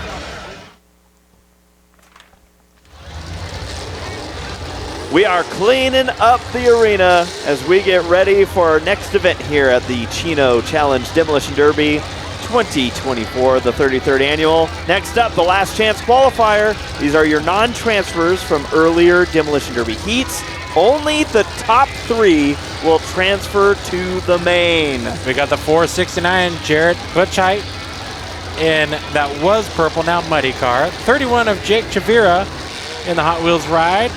[SPEAKER 2] We are cleaning up the arena as we get ready for our next event here at the Chino Challenge Demolition Derby 2024, the 33rd annual. Next up, the Last Chance Qualifier. These are your non-transfers from earlier Demolition Derby heats. Only the top 3 will transfer to the main.
[SPEAKER 1] We got the 469 Jarrett Butchite in that was purple, now muddy car. 31 of Jake Chavira in the Hot Wheels ride.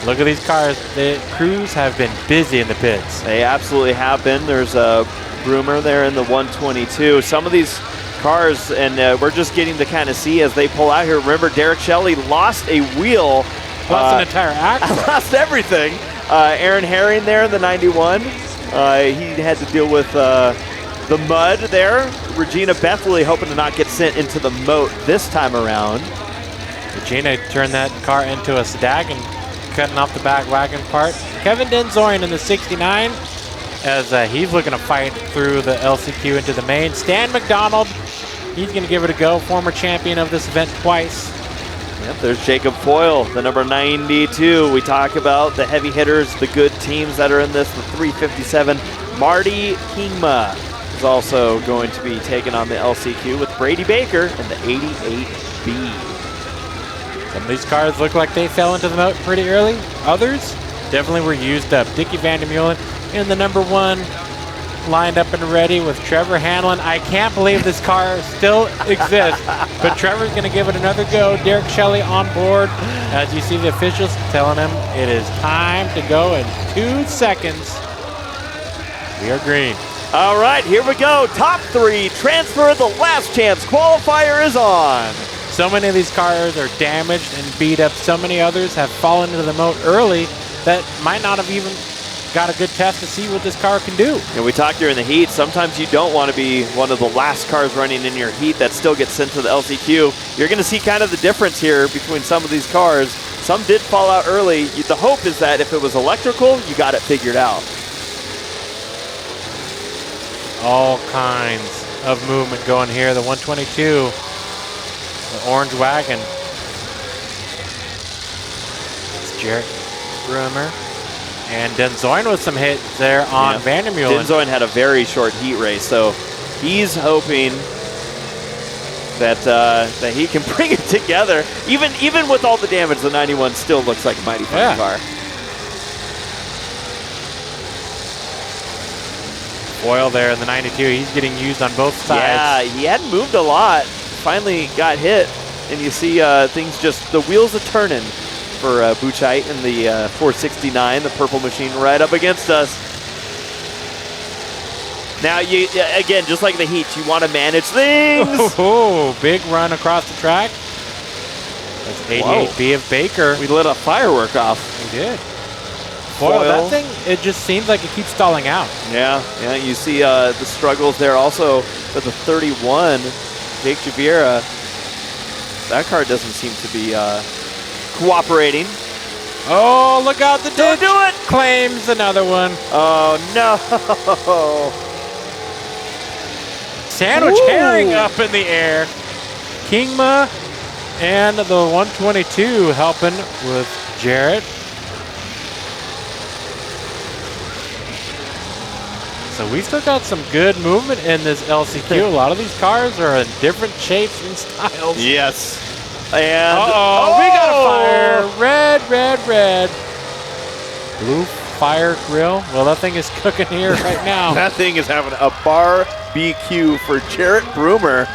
[SPEAKER 1] Look at these cars. The crews have been busy in the pits.
[SPEAKER 2] They absolutely have been. There's a Broomer there in the 122. Some of these cars, and we're just getting to kind of see as they pull out here. Remember, Derek Shelley lost a wheel.
[SPEAKER 1] Lost an entire axle.
[SPEAKER 2] Lost everything. Aaron Herring there in the 91. He had to deal with the mud there. Regina Bethley hoping to not get sent into the moat this time around.
[SPEAKER 1] Regina turned that car into a Stag cutting off the back wagon part. Kevin Denzorian in the 69 as he's looking to fight through the LCQ into the main. Stan McDonald, he's going to give it a go. Former champion of this event twice.
[SPEAKER 2] Yep, there's Jacob Foyle, the number 92. We talk about the heavy hitters, the good teams that are in this. The 357, Marty Kingma is also going to be taking on the LCQ with Brady Baker in the 88 B.
[SPEAKER 1] Some of these cars look like they fell into the moat pretty early. Others definitely were used up. Dickie Van der Meulen in the number 1, lined up and ready with Trevor Hanlon. I can't believe this car still exists, but Trevor's going to give it another go. Derek Shelley on board as you see the officials telling him it is time to go in 2 seconds. We are green.
[SPEAKER 2] All right, here we go. Top 3 transfer. The last chance qualifier is on.
[SPEAKER 1] So many of these cars are damaged and beat up. So many others have fallen into the moat early that might not have even got a good test to see what this car can do.
[SPEAKER 2] And we talked during the heat, sometimes you don't want to be one of the last cars running in your heat that still gets sent to the LCQ. You're going to see kind of the difference here between some of these cars. Some did fall out early. The hope is that if it was electrical, you got it figured out.
[SPEAKER 1] All kinds of movement going here. The 122, the orange wagon. It's Jarrett Brummer. And Denzoin with some hits there on Van der Meulen.
[SPEAKER 2] Denzoin had a very short heat race, so he's hoping that that he can bring it together. Even with all the damage, the 91 still looks like a mighty fine car.
[SPEAKER 1] Foil there in the 92. He's getting used on both sides.
[SPEAKER 2] Yeah, he hadn't moved a lot. Finally got hit, and you see things just, the wheels are turning for Buchheit in the 469, the purple machine right up against us. Now, again, just like the heat, you want to manage things.
[SPEAKER 1] Oh, big run across the track. That's 88B of Baker.
[SPEAKER 2] We lit a firework off.
[SPEAKER 1] We did. Foil. That thing, it just seems like it keeps stalling out.
[SPEAKER 2] Yeah, you see the struggles there also with the 31, Jake Javiera. That car doesn't seem to be cooperating.
[SPEAKER 1] Oh, look out the ditch.
[SPEAKER 2] Don't do it.
[SPEAKER 1] Claims another one.
[SPEAKER 2] Oh, no.
[SPEAKER 1] Sandwich herring up in the air. Kingma and the 122 helping with Jarrett. So we still got some good movement in this LCQ. A lot of these cars are in different shapes and styles.
[SPEAKER 2] Yes. And
[SPEAKER 1] we got a fire. Red, red, red. Blue fire grill. Well, that thing is cooking here right now.
[SPEAKER 2] That thing is having a barbecue for Jarrett Brummer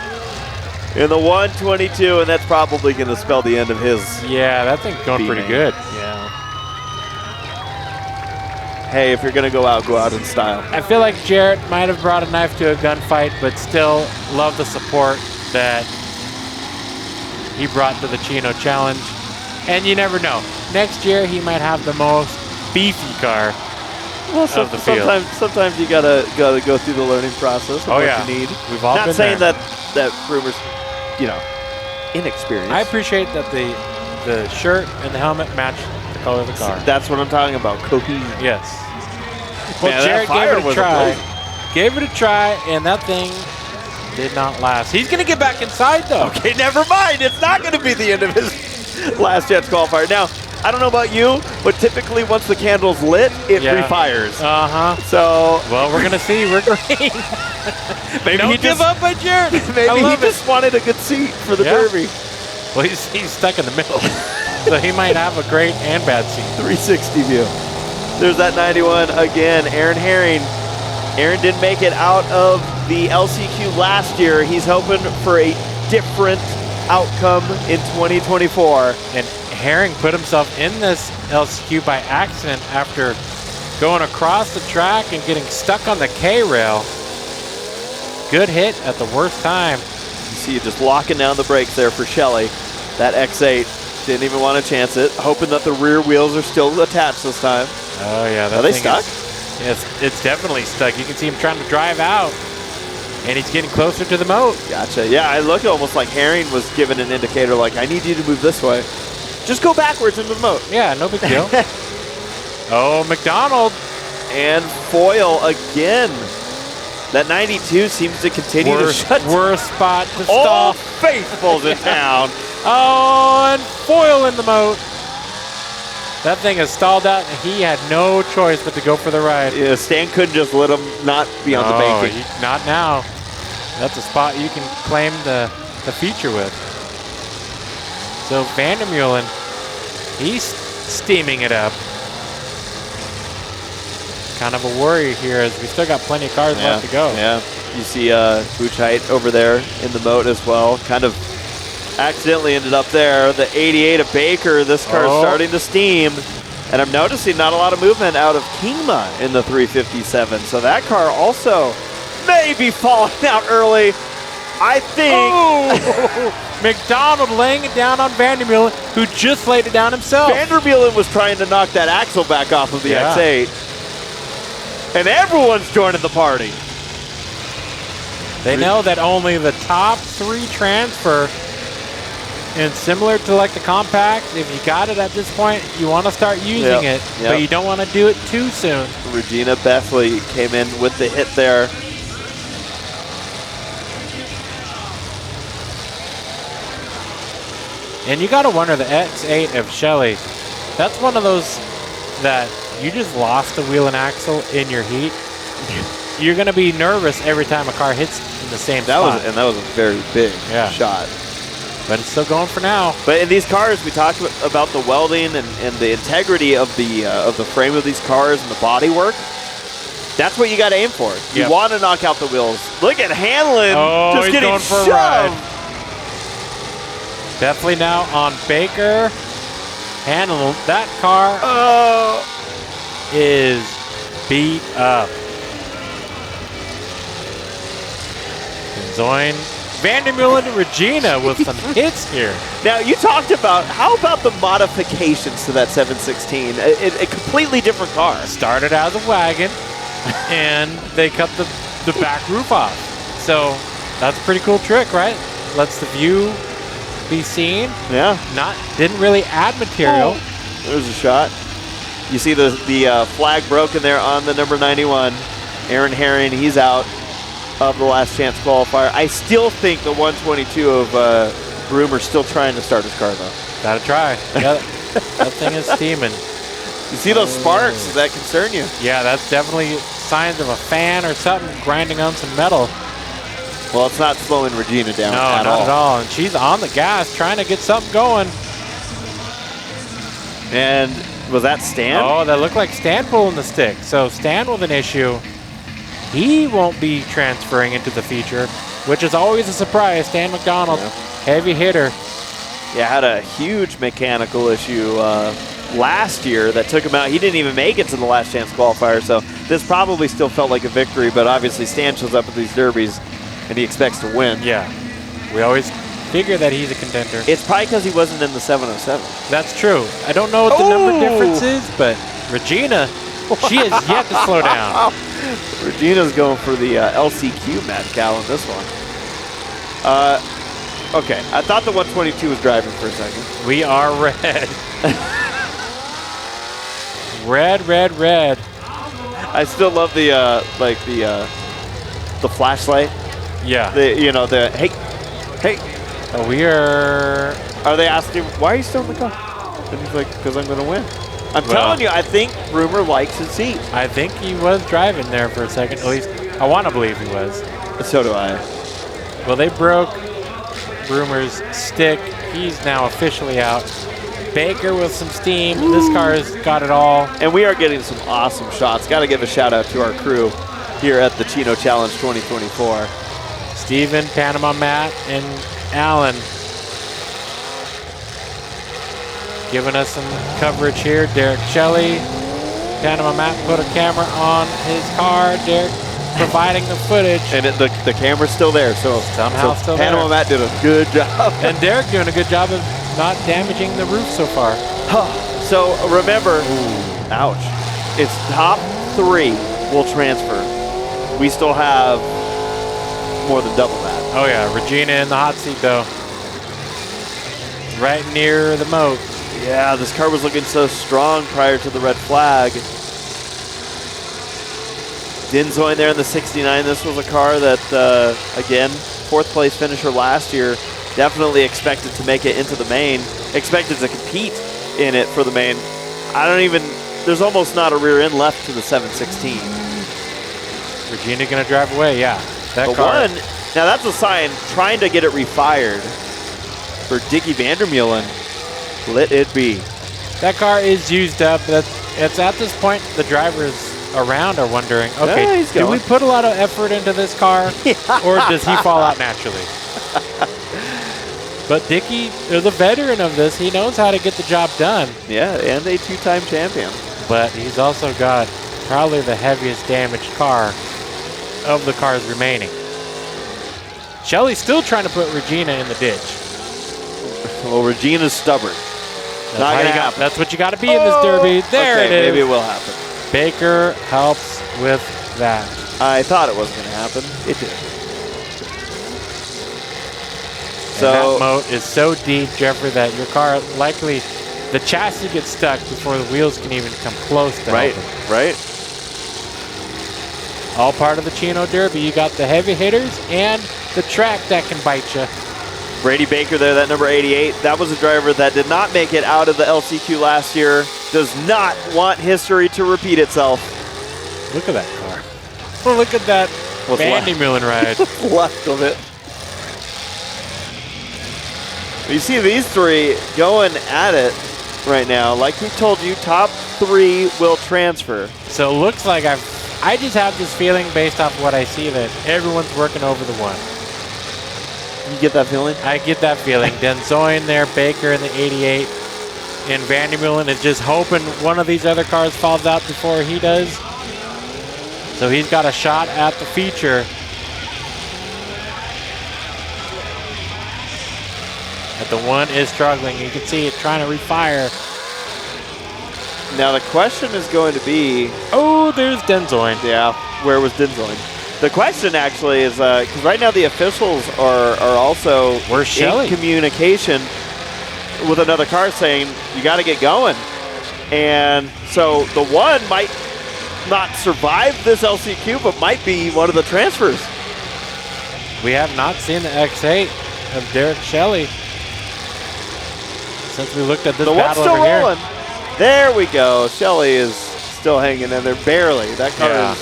[SPEAKER 2] in the 122, and that's probably going to spell the end of his.
[SPEAKER 1] Yeah, that thing's going pretty good.
[SPEAKER 2] Yeah. Hey, if you're going to go out in style.
[SPEAKER 1] I feel like Jarrett might have brought a knife to a gunfight, but still love the support that he brought to the Chino Challenge. And you never know. Next year, he might have the most beefy car of the field.
[SPEAKER 2] Sometimes you gotta go through the learning process of what you need.
[SPEAKER 1] We've all
[SPEAKER 2] Not
[SPEAKER 1] been
[SPEAKER 2] saying
[SPEAKER 1] there.
[SPEAKER 2] that Brummer's, inexperienced.
[SPEAKER 1] I appreciate that the shirt and the helmet match the color of the car.
[SPEAKER 2] That's what I'm talking about, cohesion.
[SPEAKER 1] Yes. Well,
[SPEAKER 2] Man,
[SPEAKER 1] Jarrett gave it a try. Gave it a try, and that thing did not last. He's going to get back inside, though.
[SPEAKER 2] Okay, never mind. It's not going to be the end of his last chance qualifier. Now, I don't know about you, but typically once the candle's lit, it refires. So,
[SPEAKER 1] well, we're going to see. We're green.
[SPEAKER 2] Maybe
[SPEAKER 1] Don't
[SPEAKER 2] he
[SPEAKER 1] give up on Jarrett.
[SPEAKER 2] Maybe he just wanted a good seat for the Derby.
[SPEAKER 1] Well, he's stuck in the middle. So he might have a great and bad seat.
[SPEAKER 2] 360 view. There's that 91 again. Aaron Herring. Aaron didn't make it out of the LCQ last year. He's hoping for a different outcome in 2024.
[SPEAKER 1] And Herring put himself in this LCQ by accident after going across the track and getting stuck on the K-rail. Good hit at the worst time.
[SPEAKER 2] You see you just locking down the brakes there for Shelley. That X8 didn't even want to chance it, hoping that the rear wheels are still attached this time.
[SPEAKER 1] Oh, yeah.
[SPEAKER 2] Are they stuck?
[SPEAKER 1] Yes, it's definitely stuck. You can see him trying to drive out, and he's getting closer to the moat.
[SPEAKER 2] Gotcha. Yeah, I look almost like Herring was giving an indicator like, I need you to move this way. Just go backwards into the moat.
[SPEAKER 1] Yeah, no big deal. Oh, McDonald.
[SPEAKER 2] And foil again. That 92 seems to continue to shut.
[SPEAKER 1] Worst spot to stall.
[SPEAKER 2] All faithfuls in town.
[SPEAKER 1] Oh, and foil in the moat. That thing is stalled out, and he had no choice but to go for the ride.
[SPEAKER 2] Yeah, Stan couldn't just let him not be on the banking.
[SPEAKER 1] Not now. That's a spot you can claim the feature with. So Vandermeulen, he's steaming it up. Kind of a worry here as we still got plenty of cars left to go.
[SPEAKER 2] Yeah, you see Buchheit over there in the moat as well. Kind of accidentally ended up there. The 88 of Baker, this car is starting to steam. And I'm noticing not a lot of movement out of Kingma in the 357. So that car also may be falling out early. I think
[SPEAKER 1] McDonald laying it down on Vandermeulen, who just laid it down himself.
[SPEAKER 2] Vandermeulen was trying to knock that axle back off of the X8. And everyone's joining the party.
[SPEAKER 1] They know that only the top 3 transfer. And similar to like the compacts, if you got it at this point, you want to start using it, but you don't want to do it too soon.
[SPEAKER 2] Regina Bethley came in with the hit there.
[SPEAKER 1] And you got to wonder, the X8 of Shelley, that's one of those that you just lost the wheel and axle in your heat. You're going to be nervous every time a car hits in the same spot.
[SPEAKER 2] And that was a very big shot.
[SPEAKER 1] But it's still going for now.
[SPEAKER 2] But in these cars, we talked about the welding and the integrity of the frame of these cars and the body work. That's what you got to aim for. You want to knock out the wheels. Look at Hanlon just getting
[SPEAKER 1] going for a ride. Definitely now on Baker. Hanlon, that car is beat up. And Zoin, Vandermeulen and Regina with some hits here.
[SPEAKER 2] Now, you talked about, how about the modifications to that 716? A completely different car.
[SPEAKER 1] Started as a wagon, and they cut the back roof off. So that's a pretty cool trick, right? Lets the view be seen.
[SPEAKER 2] Yeah.
[SPEAKER 1] Didn't really add material.
[SPEAKER 2] There's a shot. You see the flag broken there on the number 91. Aaron Herring, he's out of the Last Chance Qualifier. I still think the 122 of Broomer's still trying to start his car, though.
[SPEAKER 1] Gotta try. Yeah, that thing is steaming.
[SPEAKER 2] You see those sparks? Does that concern you?
[SPEAKER 1] Yeah, that's definitely signs of a fan or something grinding on some metal.
[SPEAKER 2] Well, it's not slowing Regina down
[SPEAKER 1] at all. No, not at all. And she's on the gas trying to get something going.
[SPEAKER 2] And was that Stan?
[SPEAKER 1] Oh, that looked like Stan pulling the stick. So Stan with an issue. He won't be transferring into the feature, which is always a surprise. Stan McDonald, heavy hitter.
[SPEAKER 2] Yeah, had a huge mechanical issue last year that took him out. He didn't even make it to the Last Chance Qualifier, so this probably still felt like a victory, but obviously Stan shows up at these derbies and he expects to win.
[SPEAKER 1] Yeah, we always figure that he's a contender.
[SPEAKER 2] It's probably because he wasn't in the 707.
[SPEAKER 1] That's true. I don't know what the number difference is, but Regina, she has yet to slow down.
[SPEAKER 2] Regina's going for the LCQ Matt Cal in this one. Okay, I thought the 122 was driving for a second.
[SPEAKER 1] We are red. Red, red, red.
[SPEAKER 2] I still love the flashlight.
[SPEAKER 1] Yeah.
[SPEAKER 2] Hey.
[SPEAKER 1] We are.
[SPEAKER 2] Are they asking why are you still in the car? And he's like, because I'm gonna win. I'm telling you, I think Rumor likes his seat.
[SPEAKER 1] I think he was driving there for a second. At least I want to believe he was.
[SPEAKER 2] So do I.
[SPEAKER 1] Well, they broke Rumor's stick. He's now officially out. Baker with some steam. Ooh. This car has got it all.
[SPEAKER 2] And we are getting some awesome shots. Got to give a shout out to our crew here at the Chino Challenge 2024.
[SPEAKER 1] Steven, Panama Matt, and Alan giving us some coverage here. Derek Shelley, Panama Matt put a camera on his car. Derek providing the footage.
[SPEAKER 2] And the camera's still there, so
[SPEAKER 1] somehow still there.
[SPEAKER 2] Panama Matt did a good job.
[SPEAKER 1] And Derek doing a good job of not damaging the roof so far.
[SPEAKER 2] So remember, ouch, it's top 3 will transfer. We still have more than double that.
[SPEAKER 1] Oh yeah, Regina in the hot seat though. Right near the moat.
[SPEAKER 2] Yeah, this car was looking so strong prior to the red flag. Dinzo in there in the 69. This was a car that, again, 4th place finisher last year. Definitely expected to make it into the main. Expected to compete in it for the main. There's almost not a rear end left to the 716.
[SPEAKER 1] Regina gonna drive away, yeah.
[SPEAKER 2] That car. Now that's a sign, trying to get it refired for Dickie Vandermeulen. Let it be.
[SPEAKER 1] That car is used up. It's at this point, the drivers around are wondering, okay, do we put a lot of effort into this car, or does he fall out naturally? But Dickey is a veteran of this. He knows how to get the job done.
[SPEAKER 2] Yeah, and a 2-time champion.
[SPEAKER 1] But he's also got probably the heaviest damaged car of the cars remaining. Shelly's still trying to put Regina in the ditch.
[SPEAKER 2] Well, Regina's stubborn. Not gonna happen.
[SPEAKER 1] That's what you got to be in this derby. There it is.
[SPEAKER 2] Maybe it will happen.
[SPEAKER 1] Baker helps with that.
[SPEAKER 2] I thought it wasn't going to happen. It did.
[SPEAKER 1] So that moat is so deep, Jeffrey, that your car likely, the chassis gets stuck before the wheels can even come close to helping.
[SPEAKER 2] Right.
[SPEAKER 1] All part of the Chino Derby. You got the heavy hitters and the track that can bite you.
[SPEAKER 2] Brady Baker there, that number 88. That was a driver that did not make it out of the LCQ last year. Does not want history to repeat itself.
[SPEAKER 1] Look at that car. Oh, look at that Bandy Millen ride.
[SPEAKER 2] Left of it. You see these three going at it right now. Like we told you, top 3 will transfer.
[SPEAKER 1] So it looks like I just have this feeling based off what I see that everyone's working over the one.
[SPEAKER 2] You get that feeling?
[SPEAKER 1] I get that feeling. Denzoin there, Baker in the 88, and Vandermeulen is just hoping one of these other cars falls out before he does. So he's got a shot at the feature. But the one is struggling. You can see it trying to refire.
[SPEAKER 2] Now the question is going to be...
[SPEAKER 1] Oh, there's Denzoin.
[SPEAKER 2] Yeah, where was Denzoin? The question actually is, because right now the officials are also in communication with another car saying, you got to get going. And so the one might not survive this LCQ, but might be one of the transfers.
[SPEAKER 1] We have not seen the X8 of Derek Shelley since we looked at this battle over here. The one's still rolling.
[SPEAKER 2] There we go. Shelley is still hanging in there, barely. That car is...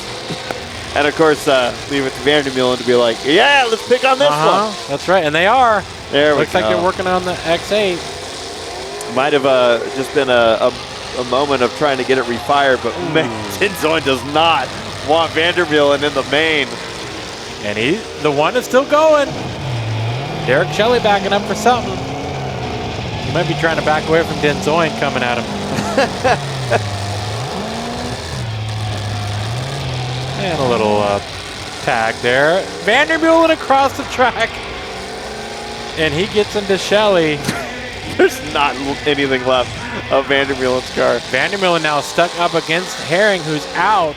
[SPEAKER 2] And of course, leave it to Vandermeulen to be like, yeah, let's pick on this one.
[SPEAKER 1] That's right, and they are.
[SPEAKER 2] There we go.
[SPEAKER 1] Looks like they're working on the X8.
[SPEAKER 2] Might have just been a moment of trying to get it refired, but man, Denzoin does not want Vandermeulen in the main.
[SPEAKER 1] And the one is still going. Derek Shelley backing up for something. He might be trying to back away from Denzoin coming at him. And a little tag there. Vandermeulen across the track. And he gets into Shelley.
[SPEAKER 2] There's not anything left of Vandermeulen's car.
[SPEAKER 1] Vandermeulen now stuck up against Herring, who's out.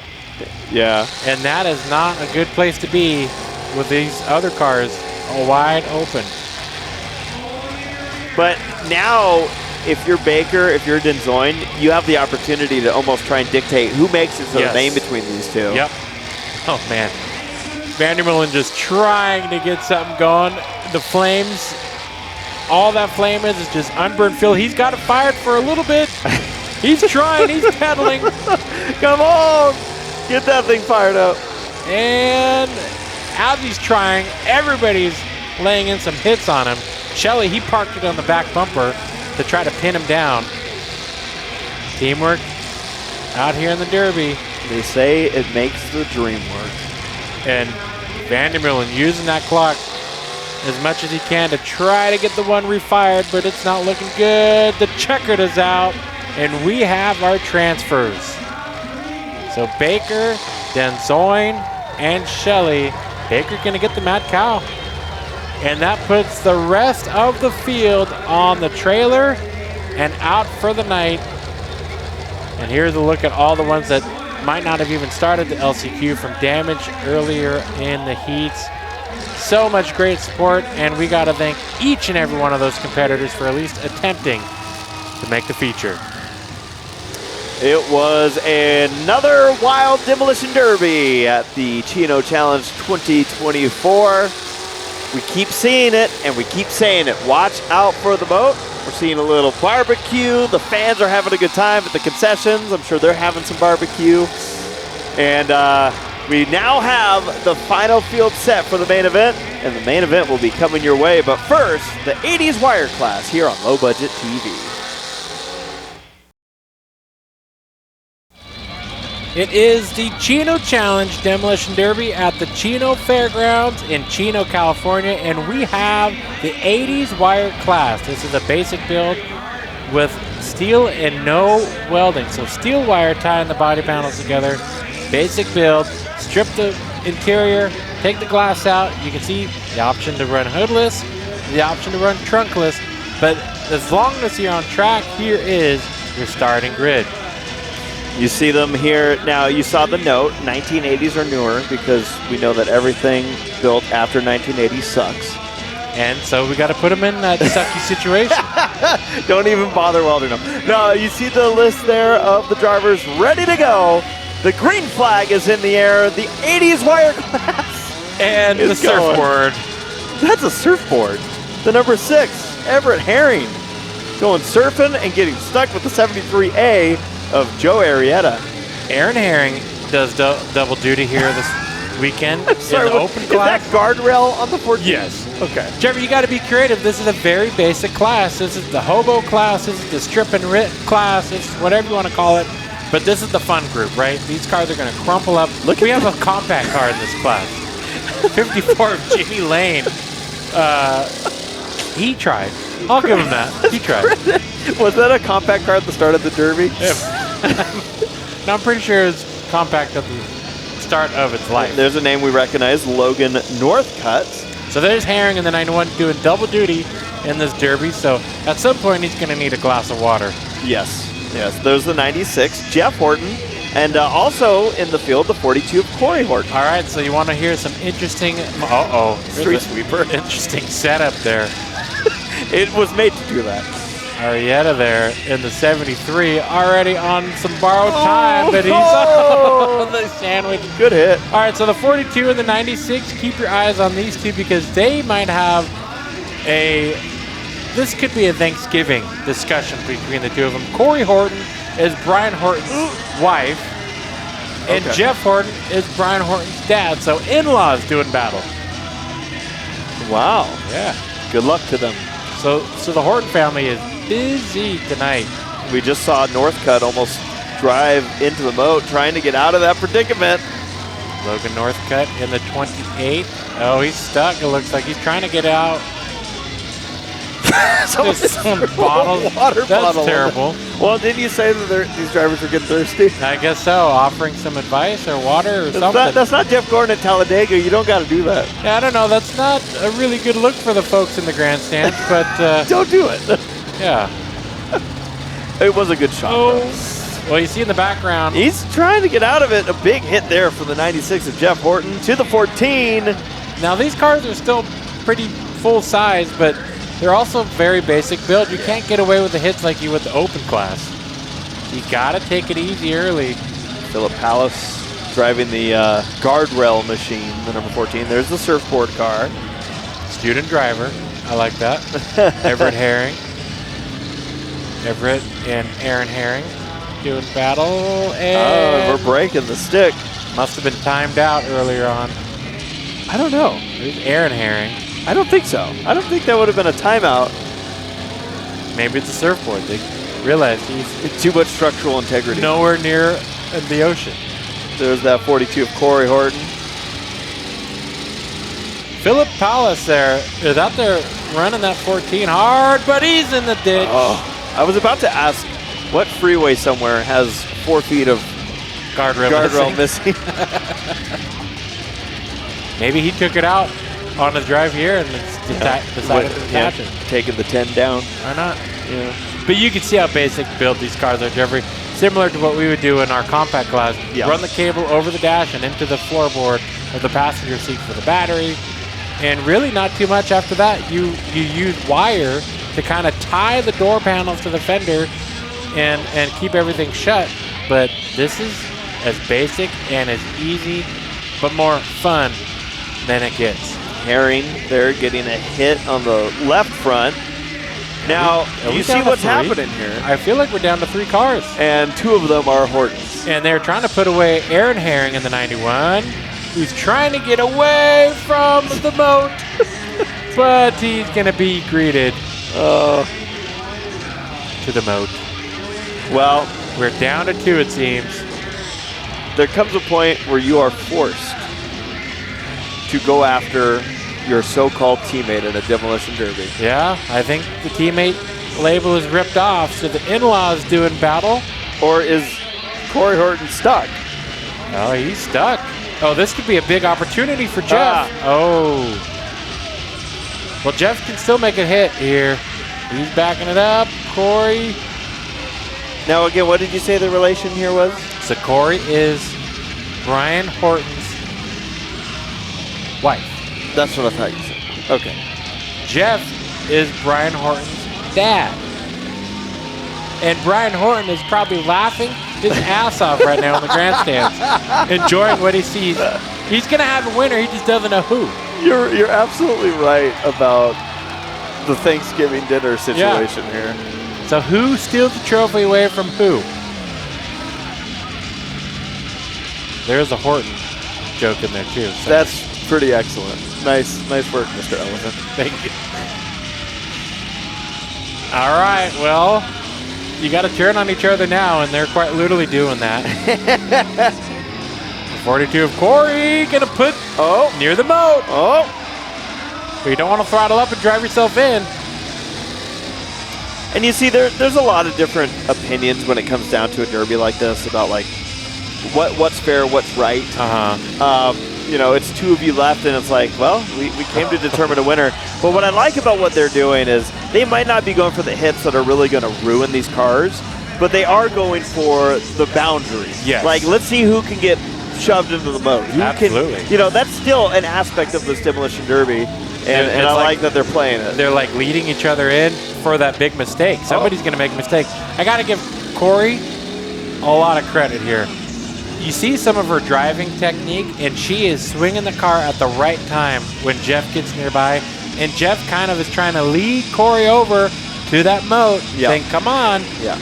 [SPEAKER 2] Yeah.
[SPEAKER 1] And that is not a good place to be with these other cars wide open.
[SPEAKER 2] But now, if you're Baker, if you're Denzoin, you have the opportunity to almost try and dictate who makes it so the name between these two.
[SPEAKER 1] Yep. Oh, man. Vandermeulen just trying to get something going. The flames, all that flame is just unburned fuel. He's got it fired for a little bit. He's trying. He's pedaling.
[SPEAKER 2] Come on. Get that thing fired up.
[SPEAKER 1] And as he's trying, everybody's laying in some hits on him. Shelley, he parked it on the back bumper to try to pin him down. Teamwork out here in the Derby.
[SPEAKER 2] They say it makes the dream work.
[SPEAKER 1] And Vandermeulen using that clock as much as he can to try to get the one refired, but it's not looking good. The checkered is out, and we have our transfers. So Baker, Denzoin, and Shelley. Baker gonna get the Mad Cow. And that puts the rest of the field on the trailer and out for the night. And here's a look at all the ones that might not have even started the LCQ from damage earlier in the heats. So much great support, and we got to thank each and every one of those competitors for at least attempting to make the feature.
[SPEAKER 2] It was another wild demolition derby at the Chino Challenge 2024. We keep seeing it, and we keep saying it. Watch out for the boat. We're seeing a little barbecue. The fans are having a good time at the concessions. I'm sure they're having some barbecue. And we now have the final field set for the main event, and the main event will be coming your way. But first, the 80s wire class here on Low Budget TV.
[SPEAKER 1] It is the Chino Challenge Demolition Derby at the Chino Fairgrounds in Chino, California, and we have the 80s wire class. This is a basic build with steel and no welding. So steel wire tying the body panels together. Basic build. Strip the interior, take the glass out. You can see the option to run hoodless, the option to run trunkless, but as long as you're on track, here is your starting grid.
[SPEAKER 2] You see them here. Now, you saw the note, 1980s or newer, because we know that everything built after 1980 sucks.
[SPEAKER 1] And so we got to put them in that sucky situation.
[SPEAKER 2] Don't even bother welding them. No, you see the list there of the drivers ready to go. The green flag is in the air. The 80s wire class.
[SPEAKER 1] And the surfboard.
[SPEAKER 2] That's a surfboard. The number 6, Everett Herring, going surfing and getting stuck with the 73A of Joe Arrieta.
[SPEAKER 1] Aaron Herring does double duty here this weekend in the open class.
[SPEAKER 2] Is that guardrail on the 14?
[SPEAKER 1] Yes.
[SPEAKER 2] Okay.
[SPEAKER 1] Trevor, you got to be creative. This is a very basic class. This is the hobo class. This is the strip and rip class. This is whatever you want to call it. But this is the fun group, right? These cars are going to crumple up. We have a compact car in this class. 54 of Jimmy Lane. He tried. I'll give him that. He tried.
[SPEAKER 2] Was that a compact car at the start of the Derby?
[SPEAKER 1] Yeah. No, I'm pretty sure it's compact at the start of its life.
[SPEAKER 2] There's a name we recognize, Logan Northcutt.
[SPEAKER 1] So there's Herring in the 91 doing double duty in this Derby. So at some point, he's going to need a glass of water.
[SPEAKER 2] Yes. Yes, there's the 96, Jeff Horton, and also in the field, the 42 of Corey Horton.
[SPEAKER 1] All right, so you want to hear some interesting,
[SPEAKER 2] street sweeper.
[SPEAKER 1] Interesting setup there.
[SPEAKER 2] It was made to do that.
[SPEAKER 1] Arrieta there in the 73, already on some borrowed time, but he's on the sandwich.
[SPEAKER 2] Good hit.
[SPEAKER 1] All right, so the 42 and the 96, keep your eyes on these two because they might have this could be a Thanksgiving discussion between the two of them. Corey Horton is Brian Horton's wife, and Jeff Horton is Brian Horton's dad. So in-laws doing battle.
[SPEAKER 2] Wow.
[SPEAKER 1] Yeah.
[SPEAKER 2] Good luck to them.
[SPEAKER 1] So the Horton family is busy tonight.
[SPEAKER 2] We just saw Northcutt almost drive into the moat, trying to get out of that predicament.
[SPEAKER 1] Logan Northcutt in the 28. Oh, he's stuck. It looks like he's trying to get out. Some bottles.
[SPEAKER 2] Water bottle.
[SPEAKER 1] That's terrible.
[SPEAKER 2] Well, didn't you say that these drivers are getting thirsty?
[SPEAKER 1] I guess so. Offering some advice or water or something.
[SPEAKER 2] That's not Jeff Gordon at Talladega. You don't got to do that.
[SPEAKER 1] Yeah, I don't know. That's not a really good look for the folks in the grandstands, but
[SPEAKER 2] don't do it.
[SPEAKER 1] Yeah.
[SPEAKER 2] It was a good shot.
[SPEAKER 1] Well, you see in the background.
[SPEAKER 2] He's trying to get out of it. A big hit there for the 96 of Jeff Horton to the 14.
[SPEAKER 1] Now, these cars are still pretty full size, but they're also very basic build. You can't get away with the hits like you would the open class. You got to take it easy early.
[SPEAKER 2] Philip Pallas driving the guardrail machine, the number 14. There's the surfboard car.
[SPEAKER 1] Student driver. I like that. Everett Herring. Everett and Aaron Herring doing battle. And
[SPEAKER 2] we're breaking the stick.
[SPEAKER 1] Must have been timed out earlier on.
[SPEAKER 2] I don't know.
[SPEAKER 1] There's Aaron Herring.
[SPEAKER 2] I don't think so. I don't think that would have been a timeout.
[SPEAKER 1] Maybe it's a surfboard. They realized he's
[SPEAKER 2] too much structural integrity.
[SPEAKER 1] Nowhere near the ocean.
[SPEAKER 2] There's that 42 of Corey Horton.
[SPEAKER 1] Philip Pallas there is out there running that 14 hard, but he's in the ditch.
[SPEAKER 2] Oh, I was about to ask what freeway somewhere has 4 feet of guardrail missing.
[SPEAKER 1] Maybe he took it out on his drive here and decided to catch it.
[SPEAKER 2] Taking the 10 down.
[SPEAKER 1] Why not? Yeah. But you can see how basic build these cars are, Jeffrey. Similar to what we would do in our compact class. Yeah. Run the cable over the dash and into the floorboard of the passenger seat for the battery. And really not too much after that. You use wire to kind of tie the door panels to the fender and keep everything shut. But this is as basic and as easy, but more fun than it gets.
[SPEAKER 2] Herring there getting a hit on the left front. Now, you see what's happening here.
[SPEAKER 1] I feel like we're down to 3 cars.
[SPEAKER 2] And 2 of them are Hortons.
[SPEAKER 1] And they're trying to put away Aaron Herring in the 91. He's trying to get away from the moat. But he's going to be greeted to the moat.
[SPEAKER 2] Well,
[SPEAKER 1] we're down to 2, it seems.
[SPEAKER 2] there comes a point where you are forced to go after your so-called teammate in a demolition derby.
[SPEAKER 1] Yeah, I think the teammate label is ripped off, so the in-laws doing battle.
[SPEAKER 2] Or is Corey Horton stuck?
[SPEAKER 1] Oh, he's stuck. Oh, this could be a big opportunity for Jeff. Oh. Well, Jeff can still make a hit here. He's backing it up. Corey.
[SPEAKER 2] Now, again, what did you say the relation here was?
[SPEAKER 1] So Corey is Brian Horton's wife.
[SPEAKER 2] That's what I thought you said. Okay.
[SPEAKER 1] Jeff is Brian Horton's dad. And Brian Horton is probably laughing his ass off right now in the grandstands, enjoying what he sees. He's going to have a winner. He just doesn't know who.
[SPEAKER 2] You're absolutely right about the Thanksgiving dinner situation here.
[SPEAKER 1] So who steals the trophy away from who? There's a Horton joke in there too. So.
[SPEAKER 2] That's pretty excellent. Nice work, Mr. Elephant.
[SPEAKER 1] Thank you. All right, well, you got to turn on each other now, and they're quite literally doing that. 42 of Corey, gonna put near the moat. But you don't want to throttle up and drive yourself in.
[SPEAKER 2] And you see, there's a lot of different opinions when it comes down to a derby like this about like what's fair, what's right. You know, it's two of you left, and it's like, well, we came to determine a winner. But what I like about what they're doing is they might not be going for the hits that are really going to ruin these cars, but they are going for the boundaries.
[SPEAKER 1] Yes.
[SPEAKER 2] Like, let's see who can get shoved into the moat. Who
[SPEAKER 1] Absolutely.
[SPEAKER 2] Can, you know, that's still an aspect of this Demolition Derby, and I like that they're playing it.
[SPEAKER 1] They're like leading each other in for that big mistake. Somebody's going to make a mistake. I got to give Corey a lot of credit here. You see some of her driving technique, and she is swinging the car at the right time when Jeff gets nearby. And Jeff kind of is trying to lead Corey over to that moat, saying, come on.
[SPEAKER 2] Yeah.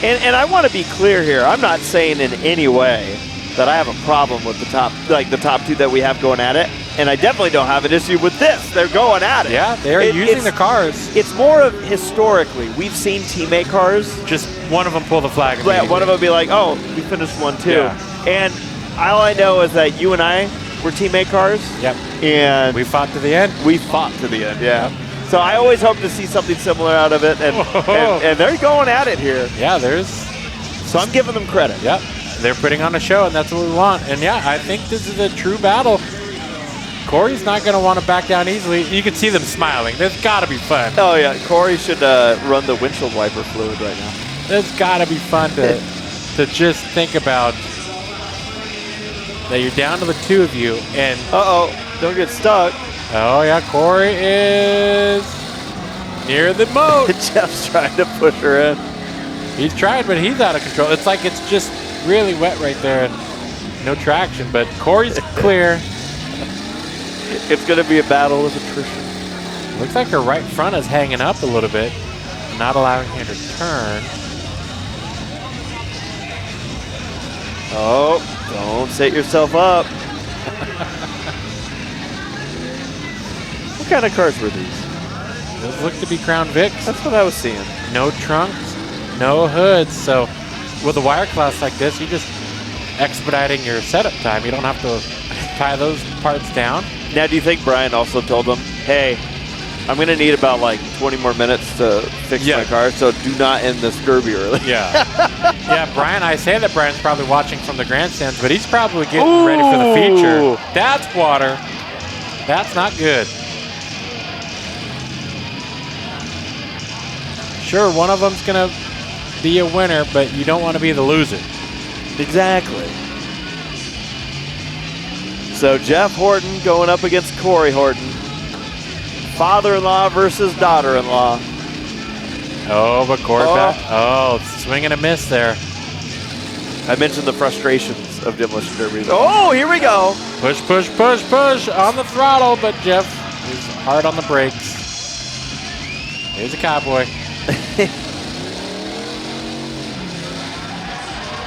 [SPEAKER 2] And I want to be clear here. I'm not saying in any way that I have a problem with the top two that we have going at it. And I definitely don't have an issue with this. They're going at it.
[SPEAKER 1] Yeah, they're using the cars.
[SPEAKER 2] It's more of historically, we've seen teammate cars.
[SPEAKER 1] Just one of them pull the flag.
[SPEAKER 2] Right, one of them be like, oh, we finished one too.
[SPEAKER 1] Yeah.
[SPEAKER 2] And all I know is that you and I were teammate cars.
[SPEAKER 1] Yep.
[SPEAKER 2] And
[SPEAKER 1] we fought to the end.
[SPEAKER 2] We fought to the end, yeah. So I always hope to see something similar out of it. And they're going at it here.
[SPEAKER 1] Yeah,
[SPEAKER 2] So I'm giving them credit.
[SPEAKER 1] Yep. They're putting on a show, and that's what we want. And yeah, I think this is a true battle. Corey's not going to want to back down easily. You can see them smiling. There's got to be fun.
[SPEAKER 2] Oh, yeah. Corey should run the windshield wiper fluid right now.
[SPEAKER 1] There's got to be fun to just think about that you're down to the two of you. And
[SPEAKER 2] don't get stuck.
[SPEAKER 1] Oh, yeah. Corey is near the moat.
[SPEAKER 2] Jeff's trying to push her in.
[SPEAKER 1] He's trying, but he's out of control. It's like it's just really wet right there and no traction. But Corey's clear.
[SPEAKER 2] It's going to be a battle of attrition.
[SPEAKER 1] Looks like her right front is hanging up a little bit, not allowing her to turn.
[SPEAKER 2] Oh, don't set yourself up. What kind of cars were these?
[SPEAKER 1] Those look to be Crown Vics.
[SPEAKER 2] That's what I was seeing.
[SPEAKER 1] No trunks, no hoods. So with a wire class like this, you're just expediting your setup time. You don't have to tie those parts down.
[SPEAKER 2] Now, do you think Brian also told them, hey, I'm going to need about like 20 more minutes to fix my car, so do not end this derby early?
[SPEAKER 1] Yeah. Yeah, Brian, I say that Brian's probably watching from the grandstands, but he's probably getting ready for the feature. That's water. That's not good. Sure, one of them's going to be a winner, but you don't want to be the loser.
[SPEAKER 2] Exactly. So Jeff Horton going up against Corey Horton. Father-in-law versus daughter-in-law.
[SPEAKER 1] Oh, but Corey back. Oh, swing and a miss there.
[SPEAKER 2] I mentioned the frustrations of demolition derbies. Oh, here we go.
[SPEAKER 1] Push, push, push, push on the throttle, but Jeff is hard on the brakes. Here's a cowboy.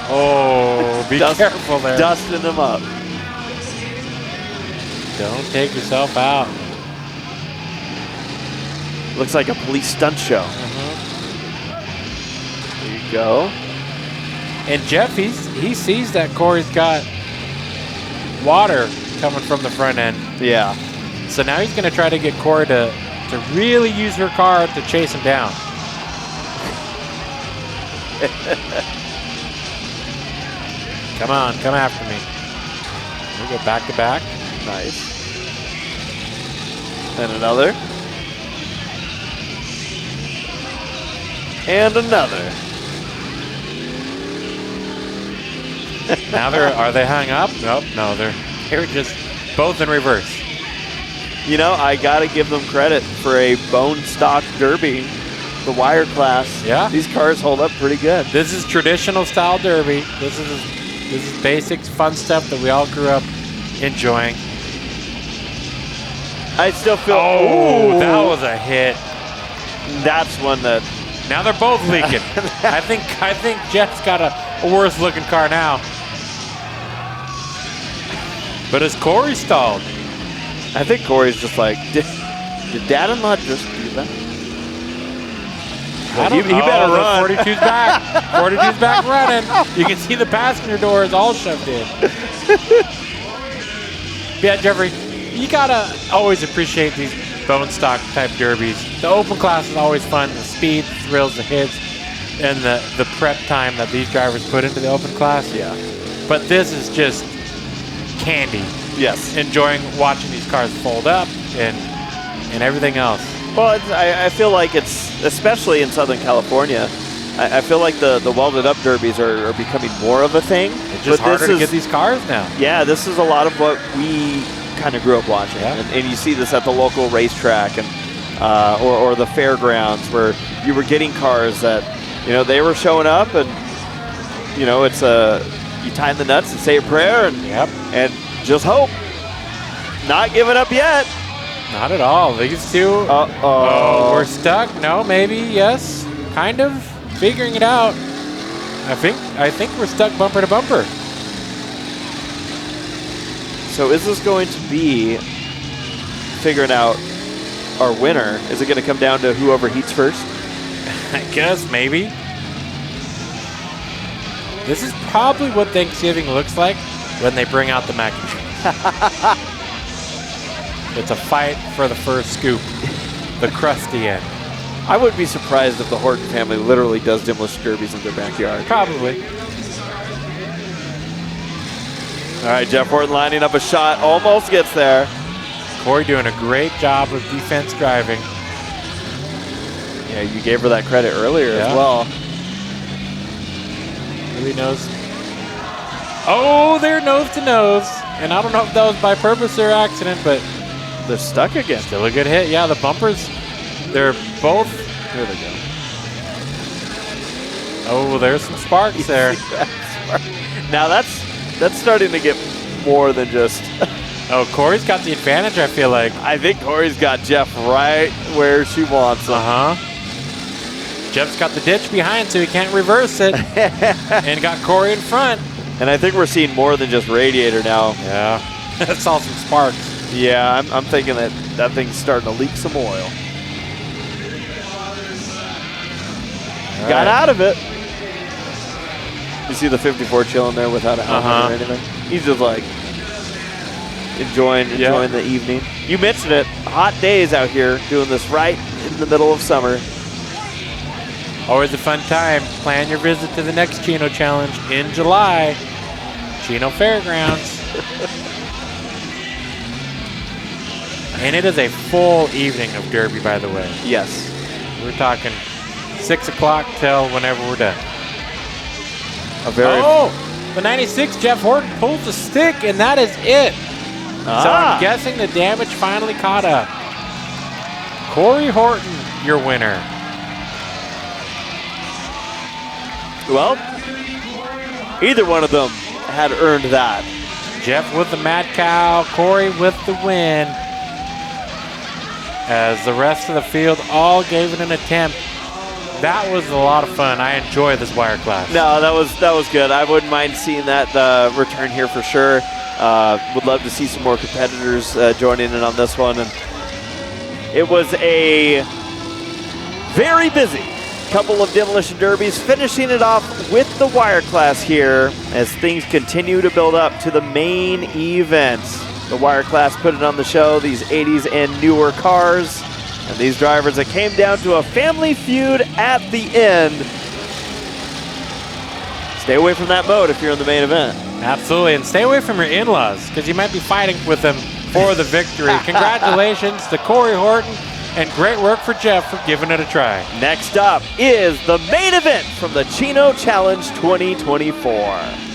[SPEAKER 1] Oh, be careful there.
[SPEAKER 2] Dusting them up.
[SPEAKER 1] Don't take yourself out.
[SPEAKER 2] Looks like a police stunt show. There you go.
[SPEAKER 1] And Jeff, he sees that Corey's got water coming from the front end.
[SPEAKER 2] Yeah.
[SPEAKER 1] So now he's going to try to get Corey to really use her car to chase him down. Come on, come after me. We go back to back.
[SPEAKER 2] Nice. And another. And another.
[SPEAKER 1] Now are they hung up? Nope, no, they're just both in reverse.
[SPEAKER 2] You know, I gotta give them credit for a bone stock derby, the wire class.
[SPEAKER 1] Yeah,
[SPEAKER 2] these cars hold up pretty good.
[SPEAKER 1] This is traditional style derby. This is basics, fun stuff that we all grew up enjoying.
[SPEAKER 2] I still feel.
[SPEAKER 1] Oh, that was a hit.
[SPEAKER 2] That's one that.
[SPEAKER 1] Now they're both leaking. I think Jeff's got a worse looking car now. But is Corey stalled?
[SPEAKER 2] I think Corey's just like, did Dad-in-law just do that?
[SPEAKER 1] He better run. 42's back. 42's back running. You can see the passenger door is all shoved in. Yeah, Jeffrey, you gotta always appreciate these bone stock type derbies. The open class is always fun. The speed, the thrills, the hits, and the prep time that these drivers put into the open class.
[SPEAKER 2] Yeah.
[SPEAKER 1] But this is just candy.
[SPEAKER 2] Yes.
[SPEAKER 1] Enjoying watching these cars fold up and everything else.
[SPEAKER 2] Well, I feel like it's, especially in Southern California, I feel like the welded up derbies are becoming more of a thing.
[SPEAKER 1] It's just harder to get these cars now.
[SPEAKER 2] Yeah, this is a lot of what we kind of grew up watching.
[SPEAKER 1] Yeah.
[SPEAKER 2] And you see this at the local racetrack and or the fairgrounds where you were getting cars that, you know, they were showing up and, you know, it's you tie in the nuts and say a prayer and just hope. Not giving up yet.
[SPEAKER 1] Not at all. These two. Oh, we're stuck. No, maybe, yes, kind of figuring it out. I think we're stuck bumper to bumper.
[SPEAKER 2] So is this going to be figuring out our winner? Is it going to come down to whoever heats first?
[SPEAKER 1] I guess maybe. This is probably what Thanksgiving looks like when they bring out the mac and cheese. It's a fight for the first scoop, the crusty end.
[SPEAKER 2] I would be surprised if the Horton family literally does demolition derbies in their backyard.
[SPEAKER 1] Probably.
[SPEAKER 2] All right, Jeff Horton lining up a shot, almost gets there.
[SPEAKER 1] Corey doing a great job of defense driving.
[SPEAKER 2] Yeah, you gave her that credit earlier as well.
[SPEAKER 1] Really knows. Oh, they're nose to nose. And I don't know if that was by purpose or accident, but
[SPEAKER 2] they're stuck again.
[SPEAKER 1] Still a good hit. Yeah, the bumpers, they're both.
[SPEAKER 2] There they go.
[SPEAKER 1] Oh, there's some sparks there.
[SPEAKER 2] Now that's starting to get more than just.
[SPEAKER 1] Oh, Corey's got the advantage, I feel like.
[SPEAKER 2] I think Corey's got Jeff right where she wants him.
[SPEAKER 1] Jeff's got the ditch behind, so he can't reverse it. And got Corey in front.
[SPEAKER 2] And I think we're seeing more than just radiator now.
[SPEAKER 1] Yeah, that's all some sparks.
[SPEAKER 2] Yeah, I'm thinking that thing's starting to leak some oil. Got out of it. You see the 54 chilling there without a helmet or anything? He's just like enjoying the evening. You mentioned it. Hot days out here doing this right in the middle of summer.
[SPEAKER 1] Always a fun time. Plan your visit to the next Chino Challenge in July. Chino Fairgrounds. And it is a full evening of Derby, by the way.
[SPEAKER 2] Yes.
[SPEAKER 1] We're talking 6 o'clock till whenever we're done. The 96 Jeff Horton pulls the stick, and that is it. So I'm guessing the damage finally caught up. Corey Horton, your winner.
[SPEAKER 2] Well, either one of them had earned that.
[SPEAKER 1] Jeff with the Mad Cow, Corey with the win. As the rest of the field all gave it an attempt. That was a lot of fun. I enjoy this wire class.
[SPEAKER 2] No, that was good. I wouldn't mind seeing that return here for sure. Would love to see some more competitors joining in on this one. And it was a very busy Couple of Demolition Derbies, finishing it off with the wire class here as things continue to build up to the main event. The wire class put it on the show, these 80s and newer cars, and these drivers that came down to a family feud at the end. Stay away from that mode if you're in the main event.
[SPEAKER 1] Absolutely, and stay away from your in-laws because you might be fighting with them for the victory. Congratulations to Corey Horton, and great work for Jeff for giving it a try.
[SPEAKER 2] Next up is the main event from the Chino Challenge 2024.